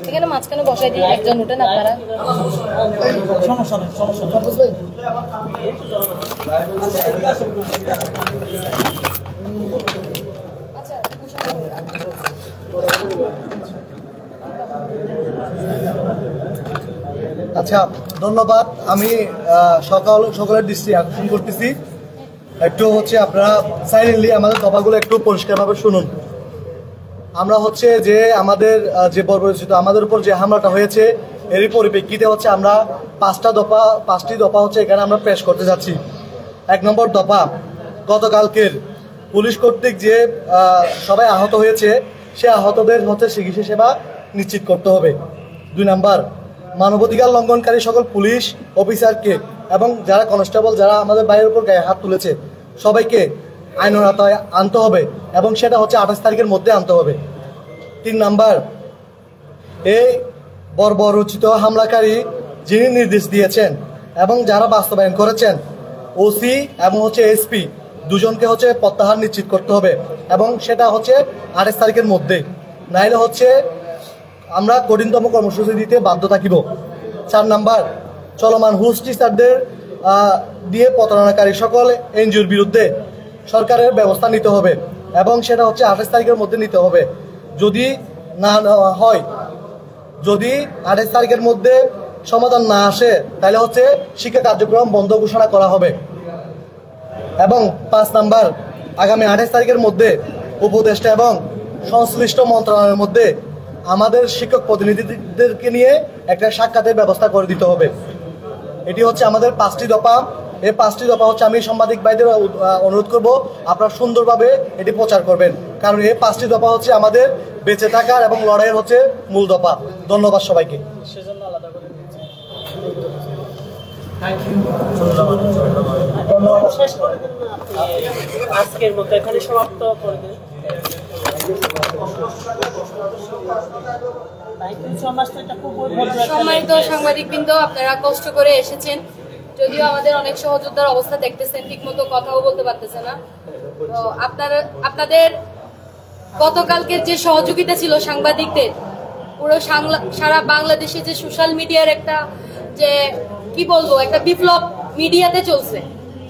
এখানে মাঝখানে বসাই দিয়ে একজন উঠেন আপনারা। আচ্ছা, ধন্যবাদ। আমি সকলের দৃষ্টি আকর্ষণ করতেছি একটু হচ্ছে আপনারা সাইলেন্টলি আমাদের দফাগুলো একটু পরিষ্কারভাবে শুনুন। আমরা হচ্ছে যে আমাদের যে বর্বরচিত আমাদের উপর যে হামলাটা হয়েছে এরই পরিপ্রেক্ষিতে হচ্ছে আমরা পাঁচটি দফা হচ্ছে এখানে আমরা পেশ করতে যাচ্ছি। 1 নম্বর দফা, গতকালকের পুলিশ কর্তৃক যে সবাই আহত হয়েছে সে আহতদের হচ্ছে চিকিৎসা সেবা নিশ্চিত করতে হবে। 2 নম্বর, মানবাধিকার লঙ্ঘনকারী সকল পুলিশ অফিসারকে এবং যারা কনস্টেবল যারা আমাদের ভাইয়ের উপর গায়ে হাত তুলেছে সবাইকে আইনের আওতায় আনতে হবে এবং সেটা হচ্ছে 28 তারিখের মধ্যে আনতে হবে। 3 নম্বর, এই বর্বরচিত হামলাকারী যিনি নির্দেশ দিয়েছেন এবং যারা বাস্তবায়ন করেছেন ওসি এবং হচ্ছে এসপি দুজনকে হচ্ছে প্রত্যাহার নিশ্চিত করতে হবে এবং সেটা হচ্ছে 28 তারিখের মধ্যে, নাইলে হচ্ছে আমরা কঠিনতম কর্মসূচি দিতে বাধ্য থাকিব। 4 নম্বর, চলমান হুস টিচারদের দিয়ে প্রতারণাকারী সকল এনজিওর বিরুদ্ধে সরকারের ব্যবস্থা নিতে হবে এবং সেটা হচ্ছে 28 তারিখের মধ্যে নিতে হবে। যদি না হয়, যদি 28 তারিখের মধ্যে সমাধান না আসে তাহলে হচ্ছে শিক্ষা কার্যক্রম বন্ধ ঘোষণা করা হবে। এবং 5 নম্বর, আগামী 28 তারিখের মধ্যে উপদেষ্টা এবং সংশ্লিষ্ট মন্ত্রণালয়ের মধ্যে আমাদের শিক্ষক প্রতিনিধিদেরকে নিয়ে একটা সাক্ষাতের ব্যবস্থা করে দিতে হবে। এটি হচ্ছে আমাদের 5টি দফা। এই 5টি দফা হচ্ছে আমি সাংবাদিক ভাইদের অনুরোধ করব আপনারা সুন্দরভাবে এটি প্রচার করবেন, কারণ এই 5টি দফা হচ্ছে আমাদের বেঁচে থাকার এবং লড়াইয়ের হচ্ছে মূল দফা। ধন্যবাদ সবাইকে। শেষ করে দেন না আপনি, আজকের মতো এখানে সমাপ্ত করে দেন। সম্মানিত সাংবাদিকবৃন্দ, আপনারা কষ্ট করে এসেছেন, যদিও আমাদের অনেক সহযোদ্ধার অবস্থা দেখতেছেন, ঠিক মতো কথাও বলতে পারতেছে না। তো আপনাদের গতকালকের যে সহযোগিতা ছিল সাংবাদিকদের, পুরো সারা বাংলাদেশে যে সোশ্যাল মিডিয়ার একটা যে কি বলবো একটা বিপ্লব মিডিয়াতে চলছে,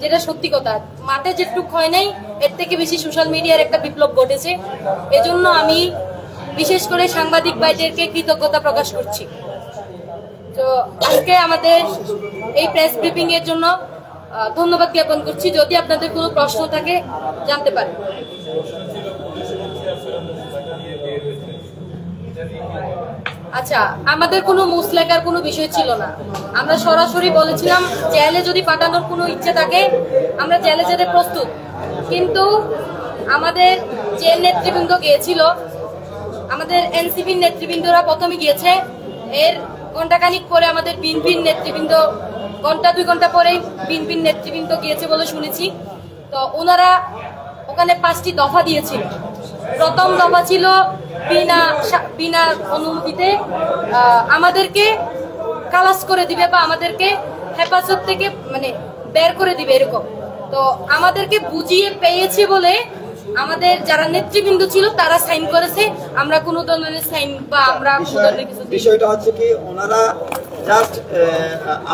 যেটা সত্যি কথা, মাঠে যেটুক হয় নাই এর থেকে বেশি সোশ্যাল মিডিয়ার একটা বিপ্লব ঘটেছে। এজন্য আমি বিশেষ করে সাংবাদিক ভাইদেরকে কৃতজ্ঞতা প্রকাশ করছি। তো আজকে আমাদের এই প্রেস ব্রিফিং এর জন্য ধন্যবাদ জ্ঞাপন করছি। যদি আপনাদের কোনো প্রশ্ন থাকে জানতে পারেন। আচ্ছা, আমাদের কোনো মুসলেকার কোনো বিষয় ছিল না। আমরা সরাসরি বলেছিলাম জেলে যদি পাঠানোর কোনো ইচ্ছে থাকে আমরা জেলে যেতে প্রস্তুত, কিন্তু আমাদের যে নেতৃবৃন্দ গিয়েছিল, আমাদের এনসিপির নেতৃবৃন্দরা প্রথমে গিয়েছে, এর ঘন্টাখানিক পরে আমাদের বিএনপির নেতৃবৃন্দ, 1-2 ঘন্টা পরেই বিএনপির নেতৃবৃন্দ গিয়েছে বলে শুনেছি। তো ওনারা ওখানে 5টি দফা দিয়েছিল। প্রথম দফা ছিল বিনা অনুমতিতে আমাদেরকে খালাস করে দিবে বা আমাদেরকে হেফাজত থেকে মানে বের করে দিবে এরকম। তো আমাদেরকে বুঝিয়ে পেয়েছে বলে আমাদের যারা নেতৃবৃন্দ ছিল তারা সাইন করেছে, আমরা কোনো ধরনের সাইন বা আমরা কোনো ধরনের কিছু। বিষয়টা হচ্ছে কি, ওনারা জাস্ট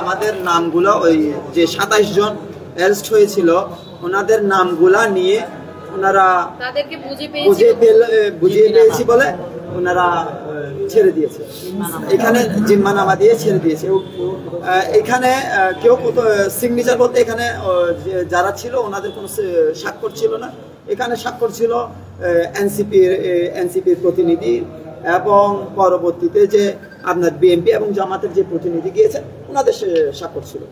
আমাদের নামগুলো ওই যে 27 জন অ্যারেস্ট হয়েছিল ওনাদের নামগুলা নিয়ে ওনারা তাদেরকে বুঝিয়ে পেয়েছি বলে ওনারা ছেড়ে দিয়েছে, এখানে জিম্মানামা দিয়ে ছেড়ে দিয়েছে। এখানে কেউ সিগনেচার বলতে এখানে যারা ছিল ওনাদের কোনো স্বাক্ষর ছিল না, এখানে স্বাক্ষর ছিল এনসিপির প্রতিনিধি এবং পরবর্তীতে যে আপনার বিএনপি এবং জামাতের যে প্রতিনিধি গিয়েছেন ওনাদের স্বাক্ষর ছিল।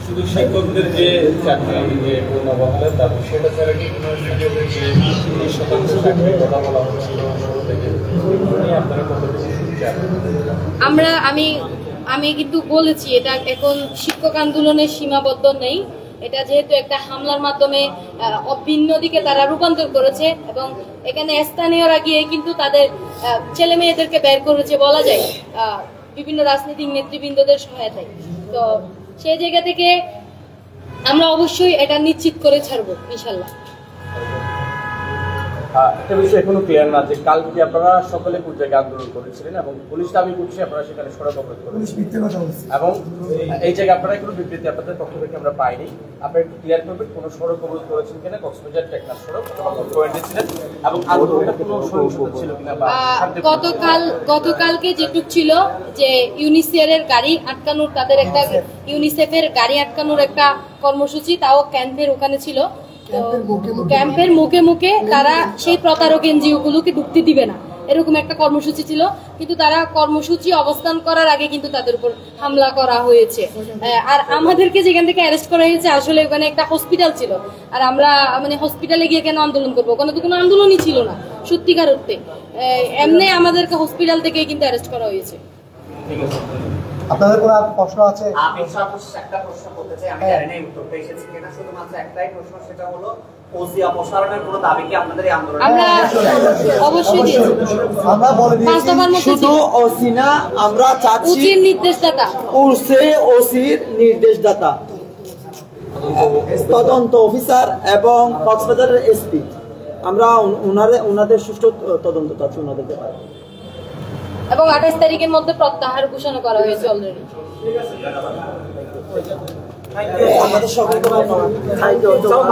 শুধু শিক্ষকদের যে চাকরি যে পুনর্বহালের দাবি সেটা ছাড়া কি কোনো সুযোগের যে 30% চাকরির কথা বলা হচ্ছিল শুরু থেকে আপনারা কতটুকু আমি কিন্তু বলেছি এটা এখন শিক্ষক আন্দোলনের সীমাবদ্ধ নেই, এটা যেহেতু একটা হামলার মাধ্যমে ভিন্ন দিকে তারা রূপান্তর করেছে এবং এখানে স্থানীয়রা গিয়ে কিন্তু তাদের ছেলে মেয়েদেরকে বের করেছে বলা যায় বিভিন্ন রাজনৈতিক নেতৃবৃন্দদের সহায়তায়। তো সেই জায়গা থেকে আমরা অবশ্যই এটা নিশ্চিত করে ছাড়বো ইনশাল্লাহ। একটা বিষয় এখনো ক্লিয়ার না যে কালকে আপনারা সকলে কোন জায়গায় আন্দোলন করেছিলেন এবং পুলিশ দাবি করছে আপনারা সেখানে সড়ক অবরোধ করেছেন এবং এই জায়গায় আপনারা কোনো বিবৃতি আপনাদের পক্ষ থেকে আমরা পাইনি। আপনারা একটু ক্লিয়ার করবেন কোনো সড়ক অবরোধ করেছেন কিনা, কক্সবাজার টেকনাফ সড়ক অথবা পয়েন্টে ছিলেন এবং আন্দোলনটা কোনো সহিংসতা ছিল কিনা বা গতকালকে যেটুক ছিল যে ইউনিসেফের গাড়ি আটকানোর, তাদের একটা ইউনিসেফের গাড়ি আটকানোর একটা কর্মসূচি, তাও ক্যাম্পের ওখানে ছিল। ক্যাম্পের মুখে মুখে তারা সেই প্রতারক এনজিও গুলোকে ঢুকতে দিবে না, এরকম একটা কর্মসূচি ছিল। কিন্তু তারা কর্মসূচি অবস্থান করার আগে কিন্তু তাদের উপর হামলা করা হয়েছে। আর আমাদেরকে যেখান থেকে অ্যারেস্ট করা হয়েছে আসলে ওখানে একটা হসপিটাল ছিল, আর আমরা মানে হসপিটালে গিয়ে কেন আন্দোলন করবো, ওখানে তো কোনো আন্দোলনই ছিল না সত্যিকার অর্থে। এমনি আমাদেরকে হসপিটাল থেকে কিন্তু অ্যারেস্ট করা হয়েছে। আপনাদের কোনো প্রশ্ন আছে? আমি সর্বশেষ একটা প্রশ্ন করতে চাই, আমি জানি না এই উত্তরটা এসেছে কিনা, শুধুমাত্র একটাই প্রশ্ন, সেটা হলো ওসি অপসারণের কোনো দাবি কি আপনাদের এই আন্দোলনে? আমরা অবশ্যই দিয়েছি, আমরা বলে দিয়েছি শুধু ওসি না, আমরা চাচ্ছি উচিত নির্দেশদাতা, ওসির নির্দেশদাতা, তদন্ত অফিসার এবং কক্সবাজারের এসপি, আমরা ওনাদের সুষ্ঠু তদন্ত চাচ্ছি ওনাদের ব্যাপারে। এবং 28 তারিখের মধ্যে প্রত্যাহার ঘোষণা করা হয়েছে অলরেডি। আমাদের সকলকে ধন্যবাদ।